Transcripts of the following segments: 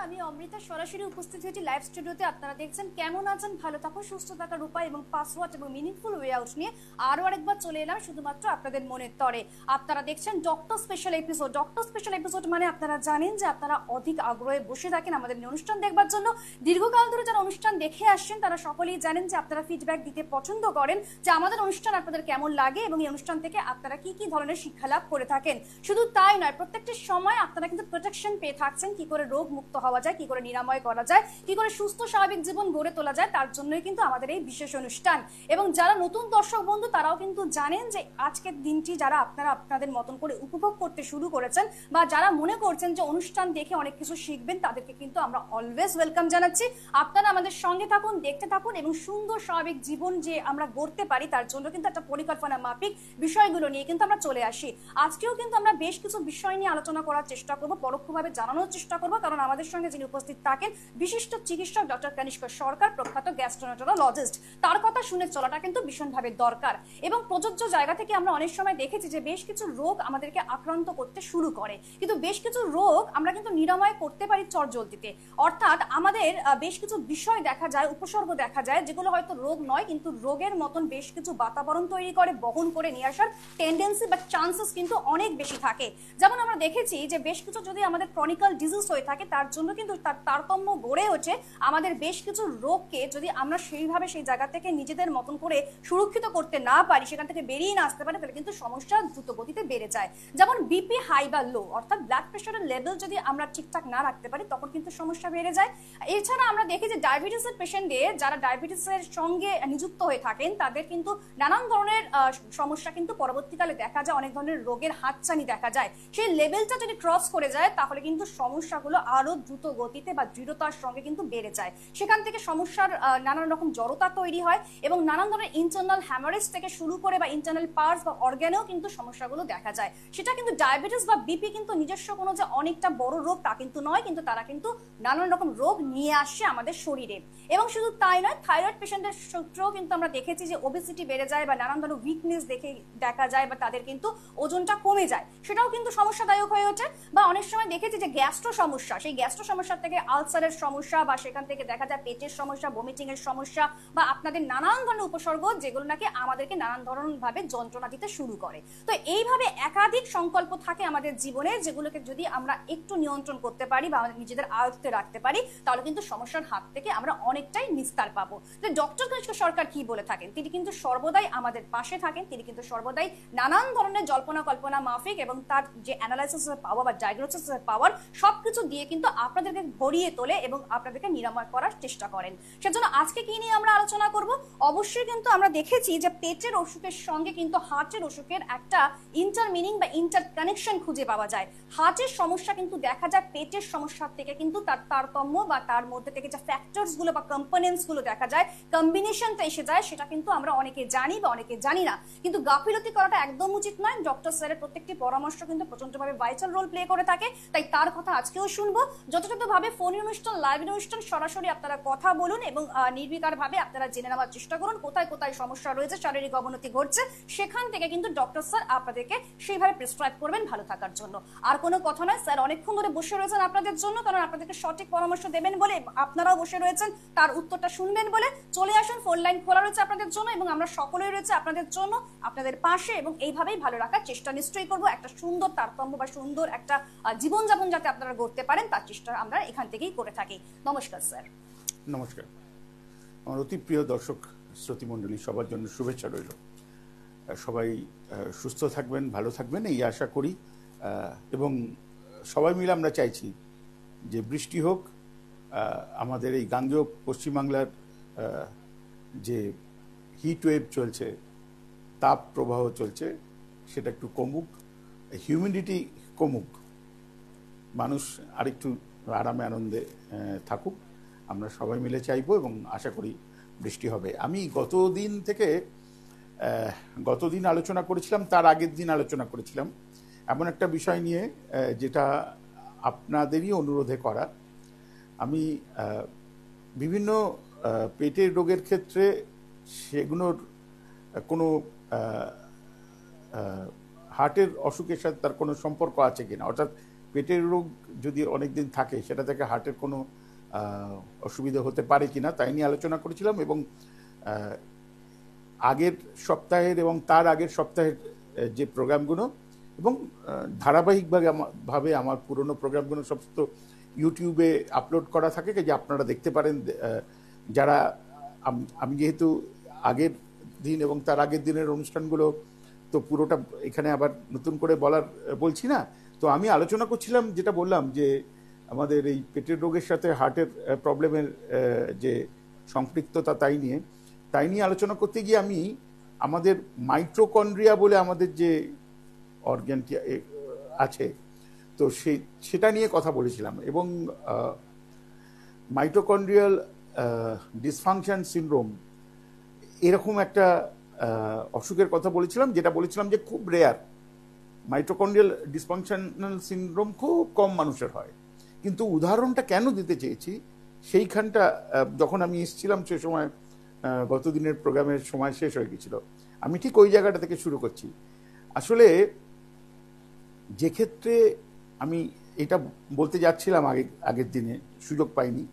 আমি অমৃতা সরাসরি উপস্থিত হয়েছি লাইভ স্টুডিওতে। আপনারা দেখছেন কেমন আছেন, ভালো থাকুন, সুস্থ থাকার উপায় এবং পাসওয়ার্ড এবং মিনিংফুল ওয়ে আউট নিয়ে আরো আরেকবার চলে এলাম শুধুমাত্র আপনাদের মনের তরে। আপনারা দেখছেন doctor special episode. Doctor special episode মানে আপনারা জানেন যে আপনারা অধিক আগ্রহে বসে থাকেন আমাদের অনুষ্ঠান দেখবার জন্য। দীর্ঘকাল ধরে যারা অনুষ্ঠান দেখে আসছেন তারা সকলেই জানেন যে আপনারা ফিডব্যাক দিতে পছন্দ করেন যে আমাদের অনুষ্ঠান আপনাদের কেমন লাগে এবং এই অনুষ্ঠান থেকে আপনারা কি কি ধরনের শিক্ষা লাভ করে থাকেন। শুধু তাই নয়, প্রত্যেকটি সময় আপনারা কিন্তু প্রোটেকশন পেয়ে থাকছেন, কি করে রোগ মুক্ত হওয়া যায়, কি করে নিরাময় করা যায়, কি করে সুস্থ স্বাভাবিক জীবন গড়ে তোলা যায়, তার জন্যই কিন্তু আমাদের এই বিশেষ অনুষ্ঠান। এবং যারা নতুন দর্শক বন্ধু তারাও কিন্তু জানেন যে আজকের দিনটি যারা আপনারা আপনাদের মতন করে উপভোগ করতে শুরু করেছেন বা যারা মনে করছেন যে অনুষ্ঠান দেখে অনেক কিছু শিখবেন, তাদেরকে কিন্তু আমরা অলওয়েজ ওয়েলকাম জানাচ্ছি। আপনারা আমাদের সঙ্গে থাকুন, দেখতে থাকুন এবং সুন্দর স্বাভাবিক জীবন যে আমরা গড়তে পারি তার জন্য কিন্তু একটা পরিকল্পনা মাফিক বিষয়গুলো নিয়ে কিন্তু আমরা চলে আসি। আজকেও কিন্তু আমরা বেশ কিছু বিষয় নিয়ে আলোচনা করার চেষ্টা করব, পরোক্ষভাবে জানানোর চেষ্টা করব, কারণ আমাদের সঙ্গে যিনি উপস্থিত থাকেন বিশিষ্ট চিকিৎসক ডক্টর কনিষ্ক সরকার, প্রখ্যাত গ্যাস্ট্রোএন্টারোলজিস্ট। তার কথা শুনে চলাটা কিন্তু ভীষণভাবে দরকার। এবং প্রযোজ্য জায়গা থেকে আমরা অনেক সময় দেখেছি যে বেশ কিছু রোগ আমাদেরকে আক্রান্ত করতে শুরু করে, কিন্তু বেশ কিছু রোগ আমরা কিন্তু নিরাময় করতে পারি চটজলদিতে। অর্থাৎ আমাদের বেশ কিছু বিষয় দেখা যায়, উপসর্গ দেখা যায় যেগুলো হয়তো রোগ নয় কিন্তু রোগের মতন বেশ কিছু বাতাবরণ তৈরি করে, বহন করে নিয়ে আসার টেন্ডেন্সি বা চান্সেস কিন্তু অনেক বেশি থাকে। যেমন আমরা দেখেছি যে বেশ কিছু যদি আমাদের ক্রনিক্যাল ডিজিজ হয়ে থাকে তার জন্য কিন্তু তার তারতম্য গড়ে ওঠে আমাদের বেশ কিছু রোগকে যদি আমরা সেইভাবে সেই জায়গা থেকে নিজেদের মতন করে সুরক্ষিত করতে না পারি, সেখান থেকে বেরিয়ে না আসতে পারি, তাহলে কিন্তু সমস্যা দ্রুত গতিতে বেড়ে যায়। যেমন বিপি হাই বা লো, অর্থাৎ ব্লাড প্রেশারের লেভেল যদি আমরা ঠিকঠাক না রাখতে পারি তখন কিন্তু সমস্যা বেড়ে যায়। এছাড়া আমরা দেখি যে ডায়াবেটিসের পেশেন্টদের, যারা ডায়াবেটিসের সঙ্গে নিযুক্ত হয়ে থাকেন তাদের কিন্তু নানান ধরনের সমস্যা কিন্তু পরবর্তীকালে দেখা যায়, অনেক ধরনের রোগের হাতছানি দেখা যায়। সেই লেভেলটা যদি ক্রস করে যায় তাহলে কিন্তু সমস্যাগুলো আরো দ্রুত গতিতে বা দৃঢ়তার সঙ্গে কিন্তু বেড়ে যায়। সেখান থেকে সমস্যার নানান রকম জড়তা তৈরি হয় এবং নানান ধরনের ইন্টারনাল হ্যামারেজ থেকে শুরু করে বা ইন্টারনাল পার্টস বা অর্গানেও কিন্তু সমস্যাগুলো দেখা যায়। সেটা কিন্তু ডায়াবেটিস বা বিপি কিন্তু নিজস্ব কোনো যে অনেকটা বড় রোগ তা কিন্তু নয়, কিন্তু তারা কিন্তু নানান রকম রোগ নিয়ে আসে আমাদের শরীরে। এবং শুধু তাই নয়, থাইরয়েড পেশেন্টের ক্ষেত্রেও কিন্তু আমরা দেখেছি যে ওবেসিটি বেড়ে যায় বা নানান ধরনের উইকনেস দেখা যায় বা তাদের কিন্তু ওজনটা কমে যায়, সেটাও কিন্তু সমস্যাদায়ক হয়ে ওঠে। বা অনেক সময় দেখেছি যে গ্যাস্ট্রো সমস্যা, সেই গ্যাস্ট্রো সমস্যার থেকে আলসারের সমস্যা বা সেখান থেকে দেখা যায় পেটের সমস্যা, ভমিটিং এর সমস্যা বা আপনাদের নানান ধরনের উপসর্গ যেগুলো নাকি আমাদেরকে নানান ধরনের ভাবে যন্ত্রণা দিতে শুরু করে। তো এইভাবে একাধিক সংকল্প থাকে আমাদের জীবনে, যেগুলোকে যদি আমরা একটু নিয়ন্ত্রণ করতে পারি বা নিজেদের আয়ত্তে রাখতে পারি তাহলে কিন্তু সমস্যার হাত থেকে আমরা অনেকটাই নিস্তার পাবো। তো ডক্টর কনিষ্ক সরকার কি বলে থাকেন, তিনি কিন্তু সর্বদাই আমাদের পাশে থাকেন, তিনি কিন্তু সর্বদাই নানান ধরনের জল্পনা কল্পনা মাফিক এবং তার যে অ্যানালাইসিসের পাওয়ার বা ডায়াগনোসিসের পাওয়ার সবকিছু দিয়ে কিন্তু আপনাদেরকে ভরিয়ে তোলে এবং আপনাদেরকে নিরাময় করার চেষ্টা করেন। সেজন্য আজকে কি নিয়ে আমরা আলোচনা করব, অবশ্যই কিন্তু আমরা দেখেছি যে পেটের অসুখের সঙ্গে কিন্তু হার্টের অসুখের একটা ইন্টারমিনিং বা ইন্টার কানেকশন খুঁজে পাওয়া যায়। হার্টের সমস্যা কিন্তু দেখা যায় পেটের সমস্যার থেকে কিন্তু তার তারতম্য বা তার মধ্যে থেকে যে ফ্যাক্টরস গুলো বা কম্পোনেন্টস গুলো দেখা যায়, কম্বিনেশনটা এসে যায়, সেটা কিন্তু আমরা অনেকে জানি বা অনেকে জানি না। কিন্তু গাফিলতি করাটা একদম উচিত নয়। ডক্টর স্যারের প্রত্যেকটি পরামর্শ কিন্তু প্রচন্ডভাবে ভাইটাল রোল প্লে করে থাকে, তাই তার কথা আজকেও শুনবো। যথাযথভাবে ফোন অনুষ্ঠান, লাইভ অনুষ্ঠান সরাসরি আপনারা কথা বলুন এবং নির্বিকার ভাবে আপনারা জেনে নেওয়ার চেষ্টা করুন কোথায় কোথায় সমস্যা রয়েছে, শারীরিক অবনতি ঘটছে, সেখান থেকে কিন্তু ডক্টর স্যার আপনাদেরকে সেইভাবে প্রেসক্রাইব করবেন ভালো থাকার জন্য। আর কোনো কথা নয়, স্যার অনেকক্ষণ ধরে বসে রয়েছেন আপনাদের জন্য, কারণ আপনাদেরকে সঠিক পরামর্শ দেবেন বলে, আপনারাও বসে রয়েছেন তার উত্তরটা শুনবেন বলে। চলে আসুন, ফোন লাইন খোলা রয়েছে আপনাদের জন্য এবং আমরা সকলেই রয়েছে আপনাদের জন্য, আপনাদের পাশে, এবং এইভাবেই ভালো রাখার চেষ্টা নিশ্চয়ই করবো। একটা সুন্দর তারতম্য বা সুন্দর একটা জীবনযাপন যাতে আপনারা করতে পারেন তার চেষ্টা আমরা এখান থেকেই করে থাকি। নমস্কার স্যার। নমস্কার। আমার অতি প্রিয় দর্শক শ্রোতৃমণ্ডলী, সবার জন্য শুভেচ্ছা রইল। সবাই সুস্থ থাকবেন, ভালো থাকবেন এই আশা করি। এবং সবাই মিলে আমরা চাইছি যে বৃষ্টি হোক, আমাদের এই গাঙ্গেয় পশ্চিমবাংলার যে হিট ওয়েভ চলছে, তাপ প্রবাহ চলছে, সেটা একটু কমুক, হিউমিডিটি কমুক, মানুষ আরেকটু আরামে আনন্দে থাকুক, আমরা সবাই মিলে চাইবো এবং আশা করি বৃষ্টি হবে। আমি গতদিন আলোচনা করেছিলাম, তার আগের দিন আলোচনা করেছিলাম এমন একটা বিষয় নিয়ে যেটা আপনাদেরই অনুরোধে করা। আমি বিভিন্ন পেটের রোগের ক্ষেত্রে সেগুলোর কোনো হার্টের অসুখের সাথে তার কোনো সম্পর্ক আছে কিনা, অর্থাৎ পেটের রোগ যদি অনেক দিন থাকে সেটা থেকে হার্টের কোনো অসুবিধা হতে পারে কিনা তাই নিয়ে আলোচনা করেছিলাম, এবং আগের সপ্তাহের এবং তার আগের সপ্তাহের যে প্রোগ্রামগুলো এবং ধারাবাহিকভাবে আমার পুরনো প্রোগ্রামগুলো সমস্ত ইউটিউবে আপলোড করা থাকে, যে আপনারা দেখতে পারেন। যারা আমি যেহেতু আগের দিন এবং তার আগের দিনের অনুষ্ঠানগুলো তো পুরোটা এখানে আবার নতুন করে বলছি না, তো আমি আলোচনা করছিলাম, যেটা বললাম যে আমাদের এই পেটের রোগের সাথে হার্টের প্রবলেমের যে সম্পৃক্ততা তাই নিয়ে আলোচনা করতে গিয়ে আমি আমাদের মাইটোকন্ড্রিয়া বলে আমাদের যে অর্গানটি আছে, তো সেটা নিয়ে কথা বলেছিলাম, এবং মাইটোকন্ড্রিয়াল ডিসফাংশন সিনড্রোম এরকম একটা অসুখের কথা বলেছিলাম, যেটা বলেছিলাম যে খুব রেয়ার। মাইটোকন্ড্রিয়াল ডিসফাংশনাল সিনড্রোম খুব কম মানুষের হয়, কিন্তু উদাহরণটা কেন দিতে চেয়েছি সেইখানটা যখন আমি এসেছিলাম সে সময় গতদিনের প্রোগ্রামের সময় শেষ হয়ে গেছিল, আমি ঠিক ওই জায়গাটা থেকে শুরু করছি। আসলে যে ক্ষেত্রে আমি এটা বলতে যাচ্ছিলাম আগের দিনে সুযোগ পাইনি,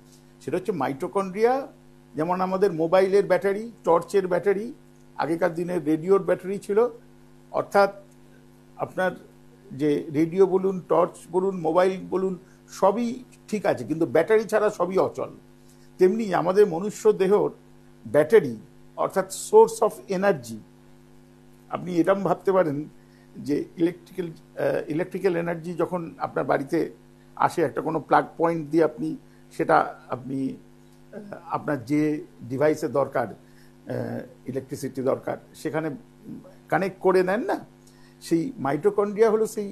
সেটা হচ্ছে মাইটোকন্ড্রিয়া যেমন আমাদের মোবাইলের ব্যাটারি, টর্চের ব্যাটারি, আগেকার দিনের রেডিওর ব্যাটারি ছিল, অর্থাৎ আপনার যে রেডিও বলুন, টর্চ বলুন, মোবাইল বলুন, সবই ঠিক আছে, কিন্তু ব্যাটারি ছাড়া সবই অচল। তেমনি আমাদের মনুষ্য দেহর ব্যাটারি অর্থাৎ সোর্স অফ এনার্জি, আপনি এরকম ভাবতে পারেন যে ইলেকট্রিক্যাল এনার্জি যখন আপনার বাড়িতে আসে একটা কোনো প্লাগ পয়েন্ট দিয়ে আপনি আপনার যে ডিভাইসে দরকার, ইলেকট্রিসিটি দরকার, সেখানে কানেক্ট করে নেন না, সেই মাইটোকন্ড্রিয়া হলো সেই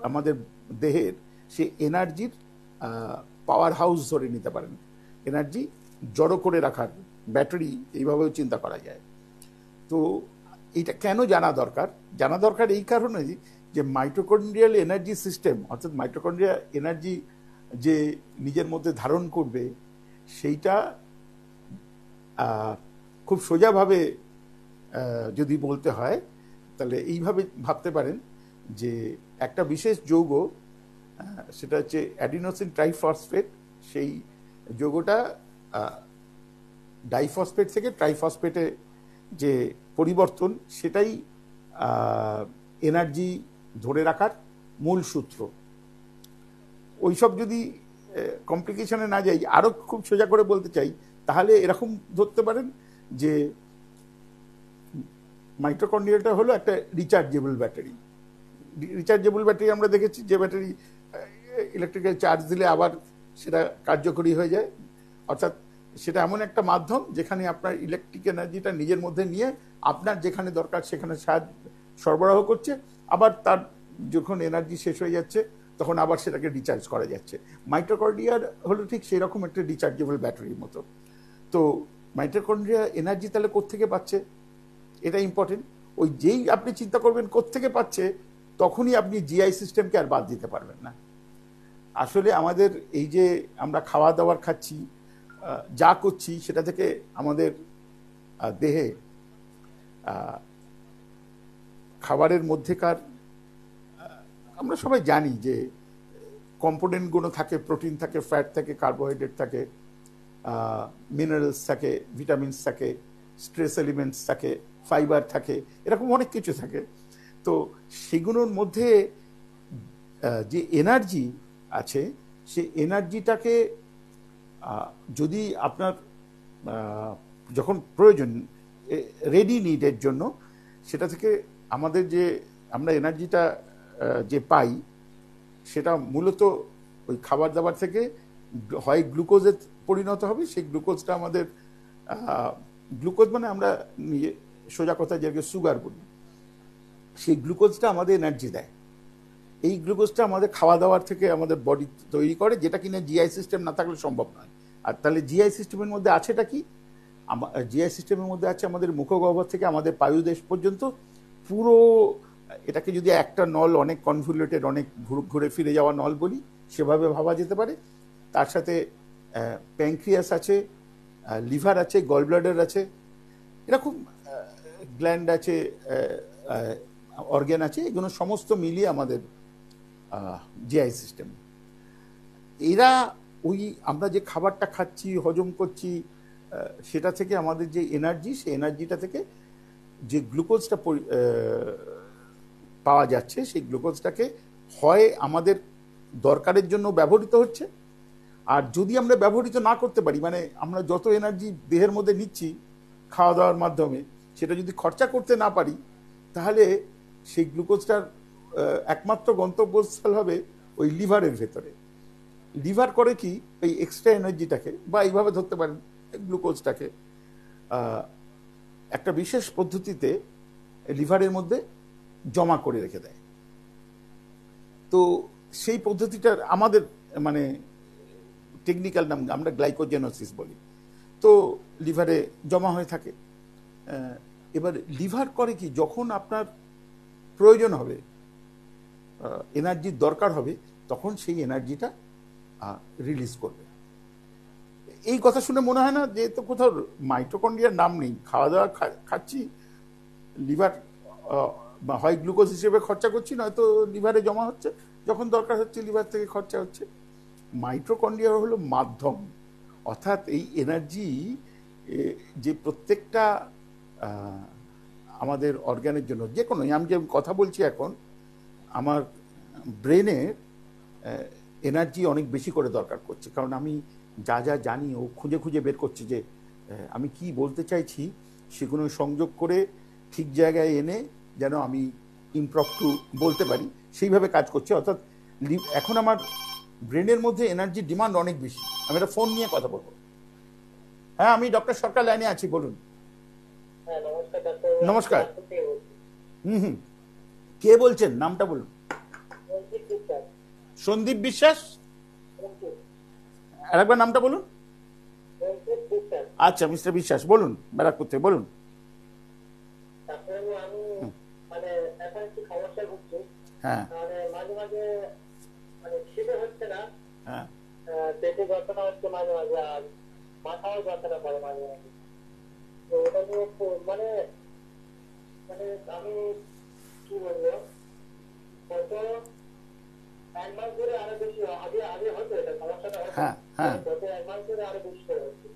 আমাদের দেহের সেই এনার্জির পাওয়ার হাউস ধরে নিতে পারেন, এনার্জি জড়ো করে রাখার ব্যাটারি, এইভাবেও চিন্তা করা যায়। তো এটা কেন জানা দরকার এই কারণে যে মাইটোকন্ড্রিয়াল এনার্জি সিস্টেম, অর্থাৎ মাইটোকন্ড্রিয়া এনার্জি যে নিজের মধ্যে ধারণ করবে, সেইটা খুব সোজাভাবে যদি বলতে হয় তাহলে এইভাবে ভাবতে পারেন যে একটা বিশেষ যৌগ, সেটা হচ্ছে অ্যাডিনোসিন ট্রাইফসফেট, সেই যৌগটা ডাইফসফেট থেকে ট্রাইফসফেটে যে পরিবর্তন, সেটাই এনার্জি ধরে রাখার মূল সূত্র। ওইসব যদি কমপ্লিকেশনে না যাই, আরও খুব সোজা করে বলতে চাই, তাহলে এরকম ধরতে পারেন যে মাইটোকন্ড্রিয়াটা হলো একটা রিচার্জেবল ব্যাটারি। রিচার্জেবল ব্যাটারি আমরা দেখেছি, যে ব্যাটারি ইলেকট্রিক্যাল চার্জ দিলে আবার সেটা কার্যকরী হয়ে যায়, অর্থাৎ সেটা এমন একটা মাধ্যম যেখানে আপনার ইলেকট্রিক এনার্জিটা নিজের মধ্যে নিয়ে আপনার যেখানে দরকার সেখানে সরবরাহ করছে, আবার তার যখন এনার্জি শেষ হয়ে যাচ্ছে তখন আবার সেটাকে রিচার্জ করা যাচ্ছে। মাইটোকন্ড্রিয়ার হলো ঠিক সেই রকম একটা রিচার্জেবল ব্যাটারির মতো। তো মাইটোকন্ড্রিয়া এনার্জি তাহলে কোত্থেকে পাচ্ছে, এটা ইম্পর্টেন্ট। ওই যেই আপনি চিন্তা করবেন কোত্থেকে পাচ্ছে, তখনই আপনি জিআই সিস্টেমকে আর বাদ দিতে পারবেন না। আসলে আমাদের এই যে আমরা খাওয়া দাওয়ার খাচ্ছি, যা করছি, সেটা থেকে আমাদের দেহে খাবারের মধ্যেকার আমরা সবাই জানি যে কম্পোনেন্টগুলো থাকে, প্রোটিন থাকে, ফ্যাট থাকে, কার্বোহাইড্রেট থাকে, মিনারেলস থাকে, ভিটামিনস থাকে, স্ট্রেস এলিমেন্টস থাকে, ফাইবার থাকে, এরকম অনেক কিছু থাকে। তো সেগুলোর মধ্যে যে এনার্জি আছে, সেই এনার্জিটাকে যদি আপনার যখন প্রয়োজন, রেডি নিডের জন্য, সেটা থেকে আমাদের যে আমরা এনার্জিটা যে পাই, সেটা মূলত ওই খাবার দাবার থেকে হয় গ্লুকোজে পরিণত হবে। সেই গ্লুকোজটা আমাদের, গ্লুকোজ মানে আমরা সোজা কথা যেটাকে সুগার বলি, সেই গ্লুকোজটা আমাদের এনার্জি দেয়। এই গ্লুকোজটা আমাদের খাওয়া দাওয়ার থেকে আমাদের বডি তৈরি করে, যেটা কিনা জিআই সিস্টেম না থাকলে সম্ভব নয়। আর তাহলে জিআই সিস্টেমের মধ্যে আছেটা কি? জিআই সিস্টেমের মধ্যে আছে আমাদের মুখগহ্বর থেকে আমাদের পায়ুদেশ পর্যন্ত পুরো, এটাকে যদি একটা নল, অনেক কনভলিউটেড, অনেক ঘুরে ফিরে যাওয়া নল বলি, সেভাবে ভাবা যেতে পারে। তার সাথে প্যানক্রিয়াস আছে, লিভার আছে, গল ব্লাডার আছে, এরকম গ্ল্যান্ড আছে, অর্গ্যান আছে, এগুলো সমস্ত মিলিয়ে আমাদের জিআই সিস্টেম। এরা ওই আমরা যে খাবারটা খাচ্ছি, হজম করছি, সেটা থেকে আমাদের যে এনার্জি, সেই এনার্জিটা থেকে যে গ্লুকোজটা পাওয়া যাচ্ছে, সেই গ্লুকোজটাকে হয় আমাদের দরকারের জন্য ব্যবহৃত হচ্ছে, আর যদি আমরা ব্যবহৃত না করতে পারি, মানে আমরা যত এনার্জি দেহের মধ্যে নিচ্ছি খাওয়া দাওয়ার মাধ্যমে, সেটা যদি খরচা করতে না পারি, তাহলে সেই গ্লুকোজটার একমাত্র গন্তব্যস্থল হবে ওই লিভারের ভেতরে। লিভার করে কি, ওই এক্সট্রা এনার্জিটাকে, বা এইভাবে ধরতে পারেন গ্লুকোজটাকে, একটা বিশেষ পদ্ধতিতে লিভারের মধ্যে জমা করে রেখে দেয়। তো সেই পদ্ধতিটার আমাদের মানে টেকনিক্যাল নাম আমরা গ্লাইকোজেনোসিস বলি। তো লিভারে জমা হয়ে থাকে। এবার লিভার করে কি, যখন আপনার প্রয়োজন হবে, এনার্জির দরকার হবে, তখন সেই এনার্জিটা রিলিজ করবে। এই কথা শুনে মনে হয় না যে তো কোথাও মাইটোকন্ড্রিয়ার নাম নেই? খাওয়া দাওয়া খাচ্ছি, লিভার হয় গ্লুকোজ হিসেবে খরচা করছি, নয়তো লিভারে জমা হচ্ছে, যখন দরকার হচ্ছে লিভার থেকে খরচা হচ্ছে। মাইটোকন্ড্রিয়া হলো মাধ্যম, অর্থাৎ এই এনার্জি যে প্রত্যেকটা আমাদের অর্গানের জন্য, যে কোনো, আমি যে কথা বলছি এখন, আমার ব্রেনের এনার্জি অনেক বেশি করে দরকার করছে, কারণ আমি যা যা জানি ও খুঁজে খুঁজে বের করছে যে আমি কি বলতে চাইছি, সেগুলো সংযোগ করে ঠিক জায়গায় এনে যেন আমি ইমপ্রম্পটু বলতে পারি, সেইভাবে কাজ করছে। অর্থাৎ এখন আমার ব্রেনের মধ্যে এনার্জির ডিমান্ড অনেক বেশি। আমি একটা ফোন নিয়ে কথা বলবো। হ্যাঁ, আমি ডক্টর সরকার লাইনে আছি, বলুন। নমস্কার। হুম, কে বলছেন? নামটা বলুন। সন্দীপ বিশ্বাস। আরেকবার নামটা বলুন। আচ্ছা, মিস্টার বিশ্বাস বলুন, ব্যারাকপুর থেকে বলুন। হ্যাঁ, হ্যাঁ, পেটে যন্ত্রণা হচ্ছে মাঝে মাঝে, আর মাথাও যন্ত্রণা করে মাঝে মাঝে। তো ওটা নিয়ে মানে মানে আমি কি বলবো, গত 1 মাস ধরে আরো বেশি, আগে আগে হতো এটা সমস্যাটা হতো, হ্যাঁ, হ্যাঁ। গত 1 মাস ধরে আরো বেশি করে হচ্ছে।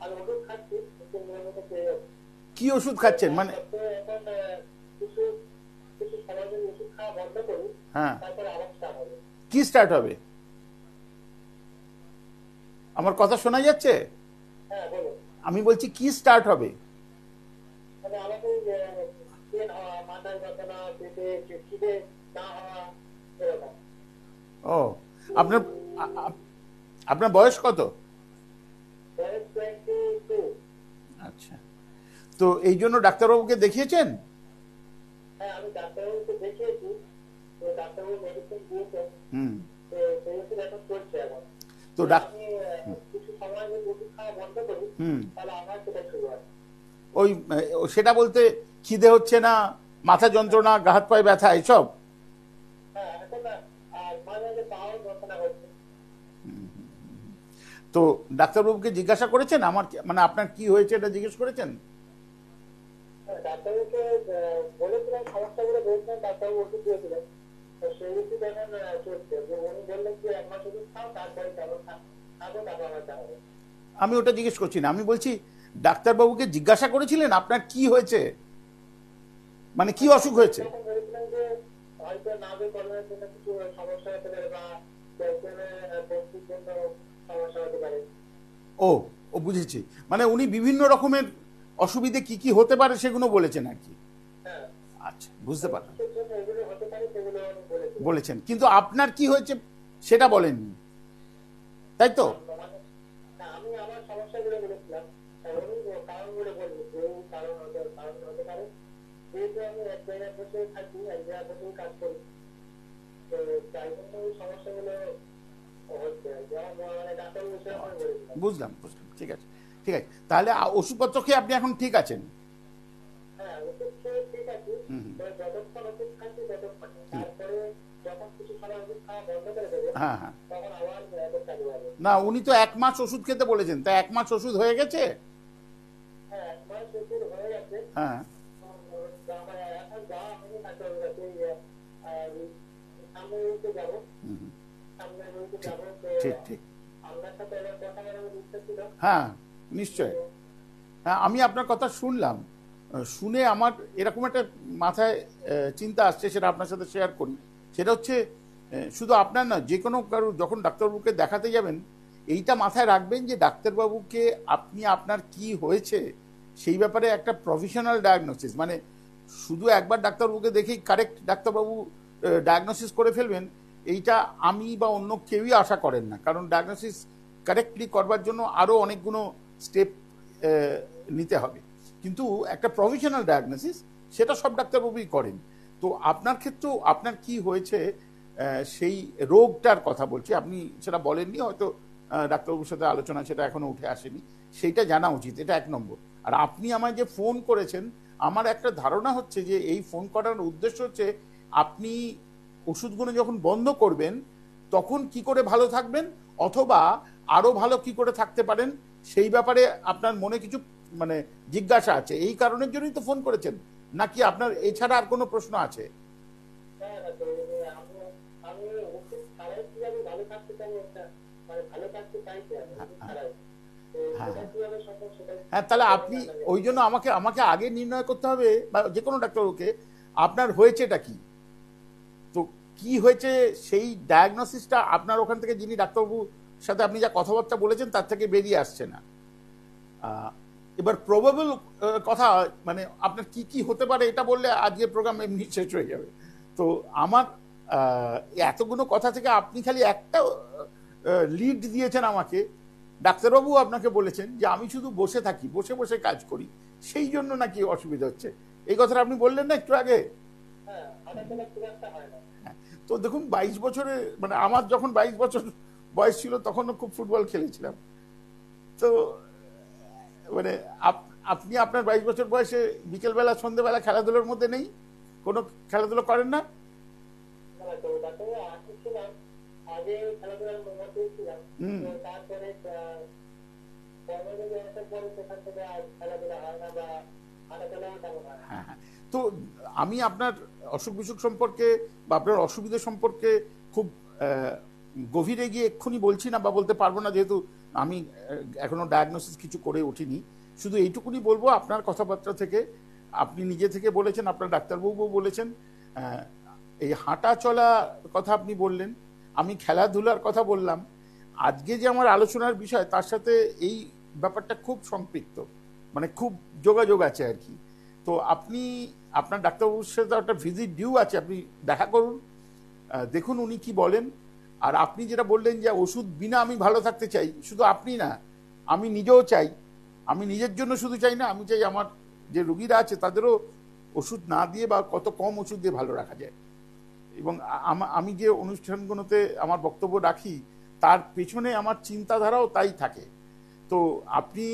আর ওষুধ খাচ্ছি, কিন্তু নিয়মিত পেয়ে যাচ্ছি। কি ওষুধ খাচ্ছেন? মানে এখন কিছু কিছু সময় যদি ওষুধ খাওয়া বন্ধ করি, হ্যাঁ, তারপরে আবার স্টার্ট হবে। কি স্টার্ট হবে? আমার কথা শোনা যাচ্ছে? হ্যাঁ, বলুন। আমি বলছি কি স্টার্ট হবে? মানে আমাকে পেন হওয়া, মাথায় যন্ত্রণা, পেটে খিদে না হওয়া, এরকম। ও, আপনার আপনার বয়স কত? বয়স 22। আচ্ছা, তো এই জন্য ডাক্তারবাবুকে দেখিয়েছেন? হ্যাঁ, আমি ডাক্তারবাবুকে দেখিয়েছি, তো ডাক্তারবাবু মেডিসিন দিয়েছেন, হুম, তো সেই ওষুধ এখন চলছে এখন। তো আমি কিছু সময় যদি ওষুধ খাওয়া বন্ধ করি, হুম, তাহলে আমার সেটা শুরু হয়। ওই সেটা বলতে খিদে হচ্ছে না, মাথা যন্ত্রণা, গা হাত পায়ে ব্যথা, এসব? হ্যাঁ, এখন আর মাঝে মাঝে পাওয়ার যন্ত্রণা হচ্ছে। তো ডাক্তারবাবুকে জিজ্ঞাসা করেছেন আমার মানে আপনার কি হয়েছে এটা জিজ্ঞেস করেছেন? হ্যাঁ, ডাক্তারবাবুকে বলেছিলাম, সমস্যাগুলো বলেছিলাম, ডাক্তারবাবু ওষুধ দিয়েছিলেন, তো সেই ওষুধ এখন চলছে। উনি বললেন যে 1 মাস ওষুধ খাও, তারপরে কেমন খাবো, তারপর আমার জানাবো। আমি ওটা জিজ্ঞেস করছি না, আমি বলছি ডাক্তারবাবুকে জিজ্ঞাসা করেছিলেন আপনার কি হয়েছে, মানে কি অসুখ হয়েছে? তখন বলেছিলেন যে হয়তো নাভি কর্মের জন্য কিছু সমস্যা হতে পারে, বা ক্যালসিয়ামের বস্তুর জন্য সমস্যা হতে পারে। ও, ও বুঝেছি, মানে উনি বিভিন্ন রকমের অসুবিধে কি কি হতে পারে সেগুলো বলেছেন আর কি। হ্যাঁ, আচ্ছা, বুঝতে পারলাম। কিসের জন্য এগুলো হতে পারে সেগুলো উনি বলেছিলেন। বলেছেন, কিন্তু আপনার কি হয়েছে সেটা বলেননি, তাই তো? মানে আমি আমার সমস্যাগুলো বলেছিলাম, উনি কারণগুলো বলবেন যে এই কারণ হতে পারে। যেহেতু আমি এক জায়গায় বসে থাকি, এক জায়গায় বসেই কাজ করি, তো তাই জন্য এই সমস্যাগুলো হচ্ছে। যেমন মানে ডাক্তার বিষয়ে আমি বলেছিলাম। বুঝলাম, বুঝলাম, ঠিক আছে, ঠিক আছে। তাহলে ওষুধপত্র খেয়ে আপনি এখন ঠিক আছেন? হ্যাঁ, ওষুধ খেয়ে ঠিক আছে, হুম, যতক্ষণ ওষুধ খাচ্ছি ততক্ষণ। তারপরে যখন কিছু সময় ওষুধ খাওয়া বন্ধ করে দেবে, হ্যাঁ, হ্যাঁ। তখন আবার চালু হবে। না, উনি তো 1 মাস ওষুধ খেতে বলেছেন, তা 1 মাস ওষুধ হয়ে গেছে? হ্যাঁ, 1 মাস ওষুধ হয়ে গেছে। হ্যাঁ, আমার এখন যাওয়া হয়নি ডাক্তারের কাছে, সামনে যাবো। ঠিক ঠিক। আপনার সাথে এবার কথা বলার ইচ্ছা ছিল। হ্যাঁ, নিশ্চয়। হ্যাঁ, আমি আপনার কথা শুনলাম। শুনে আমার এরকম একটা মাথায় চিন্তা আসছে, সেটা আপনার সাথে শেয়ার করি। সেটা হচ্ছে শুধু আপনার না, যে কোনো কারো যখন ডাক্তারবাবুকে দেখাতে যাবেন, এইটা মাথায় রাখবেন যে ডাক্তারবাবুকে আপনি আপনার কি হয়েছে সেই ব্যাপারে একটা প্রফেশনাল ডায়াগনোসিস, মানে শুধু একবার ডাক্তারবাবুকে দেখেই কারেক্ট ডাক্তারবাবু ডায়াগনোসিস করে ফেলবেন, এইটা আমি বা অন্য কেউই আশা করেন না। কারণ ডায়াগনোসিস কারেক্টলি করবার জন্য আরও অনেকগুলো স্টেপ নিতে হবে। কিন্তু একটা প্রফেশনাল ডায়াগনোসিস সেটা সব ডাক্তারবাবুই করেন। তো আপনার ক্ষেত্রেও আপনার কি হয়েছে সেই রোগটার কথা বলছি, আপনি সেটা বলেননি হয়তো, ডাক্তারবাবুর সাথে আলোচনা সেটা এখনো উঠে আসেনি, সেইটা জানা উচিত, এটা এক নম্বর। আর আপনি আমায় যে ফোন করেছেন, আমার একটা ধারণা হচ্ছে যে এই ফোন করার উদ্দেশ্য হচ্ছে আপনি ওষুধগুলো যখন বন্ধ করবেন তখন কি করে ভালো থাকবেন, অথবা আরো ভালো কি করে থাকতে পারেন সেই ব্যাপারে আপনার মনে কিছু মানে জিজ্ঞাসা আছে, এই কারণের জন্যই তো ফোন করেছেন, নাকি আপনার এছাড়া আর কোনো প্রশ্ন আছে? হ্যাঁ, আমি ওষুধ ছাড়াই কিভাবে ভালো থাকতে পারি, একটা মানে ভালো থাকতে চাইছি আমি ওষুধ ছাড়াই। তো সেটা কিভাবে সম্ভব সেটা। হ্যাঁ, তাহলে আপনি ওই জন্য আমাকে আমাকে আগে নির্ণয় করতে হবে, বা যে কোনো ডাক্তারবাবুকে, আপনার হয়েছেটা কি। তো কি হয়েছে সেই ডায়াগনোসিসটা আপনার ওখান থেকে, যিনি ডাক্তারবাবুর সাথে আপনি যা কথাবার্তা বলেছেন তার থেকে বেরিয়ে আসছে না। এবার প্রবাবল কথা, মানে আপনার কি কি হতে পারে এটা বললে আজকের প্রোগ্রাম এমনি শেষ হয়ে যাবে। তো আমার এতগুলো কথা থেকে আপনি খালি একটা লিড দিয়েছেন আমাকে। ডাক্তারবাবু আপনাকে বলেছেন যে আমি শুধু বসে থাকি, বসে বসে কাজ করি, সেই জন্য নাকি অসুবিধা হচ্ছে, এই কথাটা আপনি বললেন না একটু আগে। হ্যাঁ, হাঁটাচলা খুব একটা হয় না। তো দেখুন, 22 বছরে, মানে আমার যখন 22 বছর বয়স ছিল তখনও খুব ফুটবল খেলেছিলাম। তো মানে আপনি আপনার 22 বছর বয়সে বিকেলবেলা সন্ধ্যেবেলা খেলাধুলোর মধ্যে নেই, কোনো খেলাধুলো করেন না? তো ডাক্তার আসছিলাম, আগে খেলাধুলার মধ্যে ছিলাম, তো তারপরে কর্মজীবী আসার পরে সেখান থেকে আর খেলাধুলা হয় না বা হাঁটাচলাও তেমন হয় না। হ্যাঁ হ্যাঁ। তো আমি আপনার অসুখ বিসুখ সম্পর্কে বা আপনার অসুবিধা সম্পর্কে খুব গভীরে গিয়ে এক্ষুনি বলছি না, বা বলতে পারবো না, যেহেতু আমি এখনো ডায়াগনোসিস কিছু করে উঠিনি। শুধু এইটুকুনি বলবো, আপনার কথাবার্তা থেকে আপনি নিজে থেকে বলেছেন, আপনার ডাক্তারবাবুও বলেছেন, এই হাঁটা চলা কথা আপনি বললেন, আমি খেলাধুলার কথা বললাম। আজকে যে আমার আলোচনার বিষয় তার সাথে এই ব্যাপারটা খুব সম্পৃক্ত, মানে খুব যোগাযোগ আছে আর কি। তো আপনি আপনার ডাক্তারবাবুর সাথে একটা ভিজিট ডিউ আছে, আপনি দেখা করুন, দেখুন উনি কি বলেন। আর আপনি যেটা বললেন যে ওষুধ বিনা আমি ভালো থাকতে চাই, শুধু আপনি না, আমি নিজেও চাই। আমি নিজের জন্য শুধু চাই না, আমি চাই আমার যে রুগীরা আছে তাদেরও ওষুধ না দিয়ে বা কত কম ওষুধ দিয়ে ভালো রাখা যায়। এবং আমি যে অনুষ্ঠানগুলোতে আমার বক্তব্য রাখি তার পেছনে আমার চিন্তাধারাও তাই থাকে। তো আপনি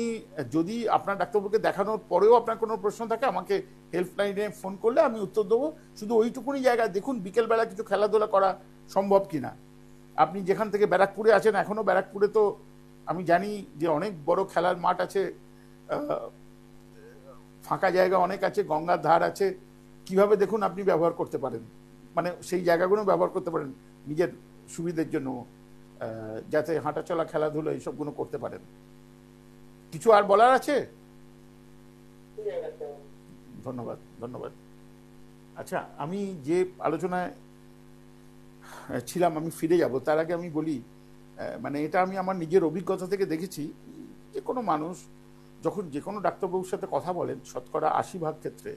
যদি আপনার ডাক্তারবাবুকে দেখানোর পরেও আপনার কোনো প্রশ্ন থাকে, আমাকে হেল্পলাইনে ফোন করলে আমি উত্তর দেবো। শুধু ওইটুকুনি জায়গায় দেখুন বিকেলবেলা কিছু খেলাধুলা করা সম্ভব কিনা। আপনি যেখান থেকে ব্যারাকপুরে আছেন, এখনও ব্যারাকপুরে তো আমি জানি যে অনেক বড় খেলার মাঠ আছে, ফাঁকা জায়গা অনেক আছে, গঙ্গার ধার আছে, কিভাবে দেখুন আপনি ব্যবহার করতে পারেন, মানে সেই জায়গাগুলো ব্যবহার করতে পারেন নিজের সুবিধের জন্য, যাতে হাঁটাচলা খেলাধুলা এইসবগুলো করতে পারেন। কিছু আর বলার আছে? ধন্যবাদ, ধন্যবাদ। আচ্ছা, আমি যে আলোচনায় ছিলাম আমি ফিরে যাব, তার আগে আমি বলি, মানে এটা আমি আমার নিজের অভিজ্ঞতা থেকে দেখেছি, যে কোনো মানুষ যখন যে কোনো ডাক্তারবাবুর সাথে কথা বলেন, শতকরা 80% ক্ষেত্রে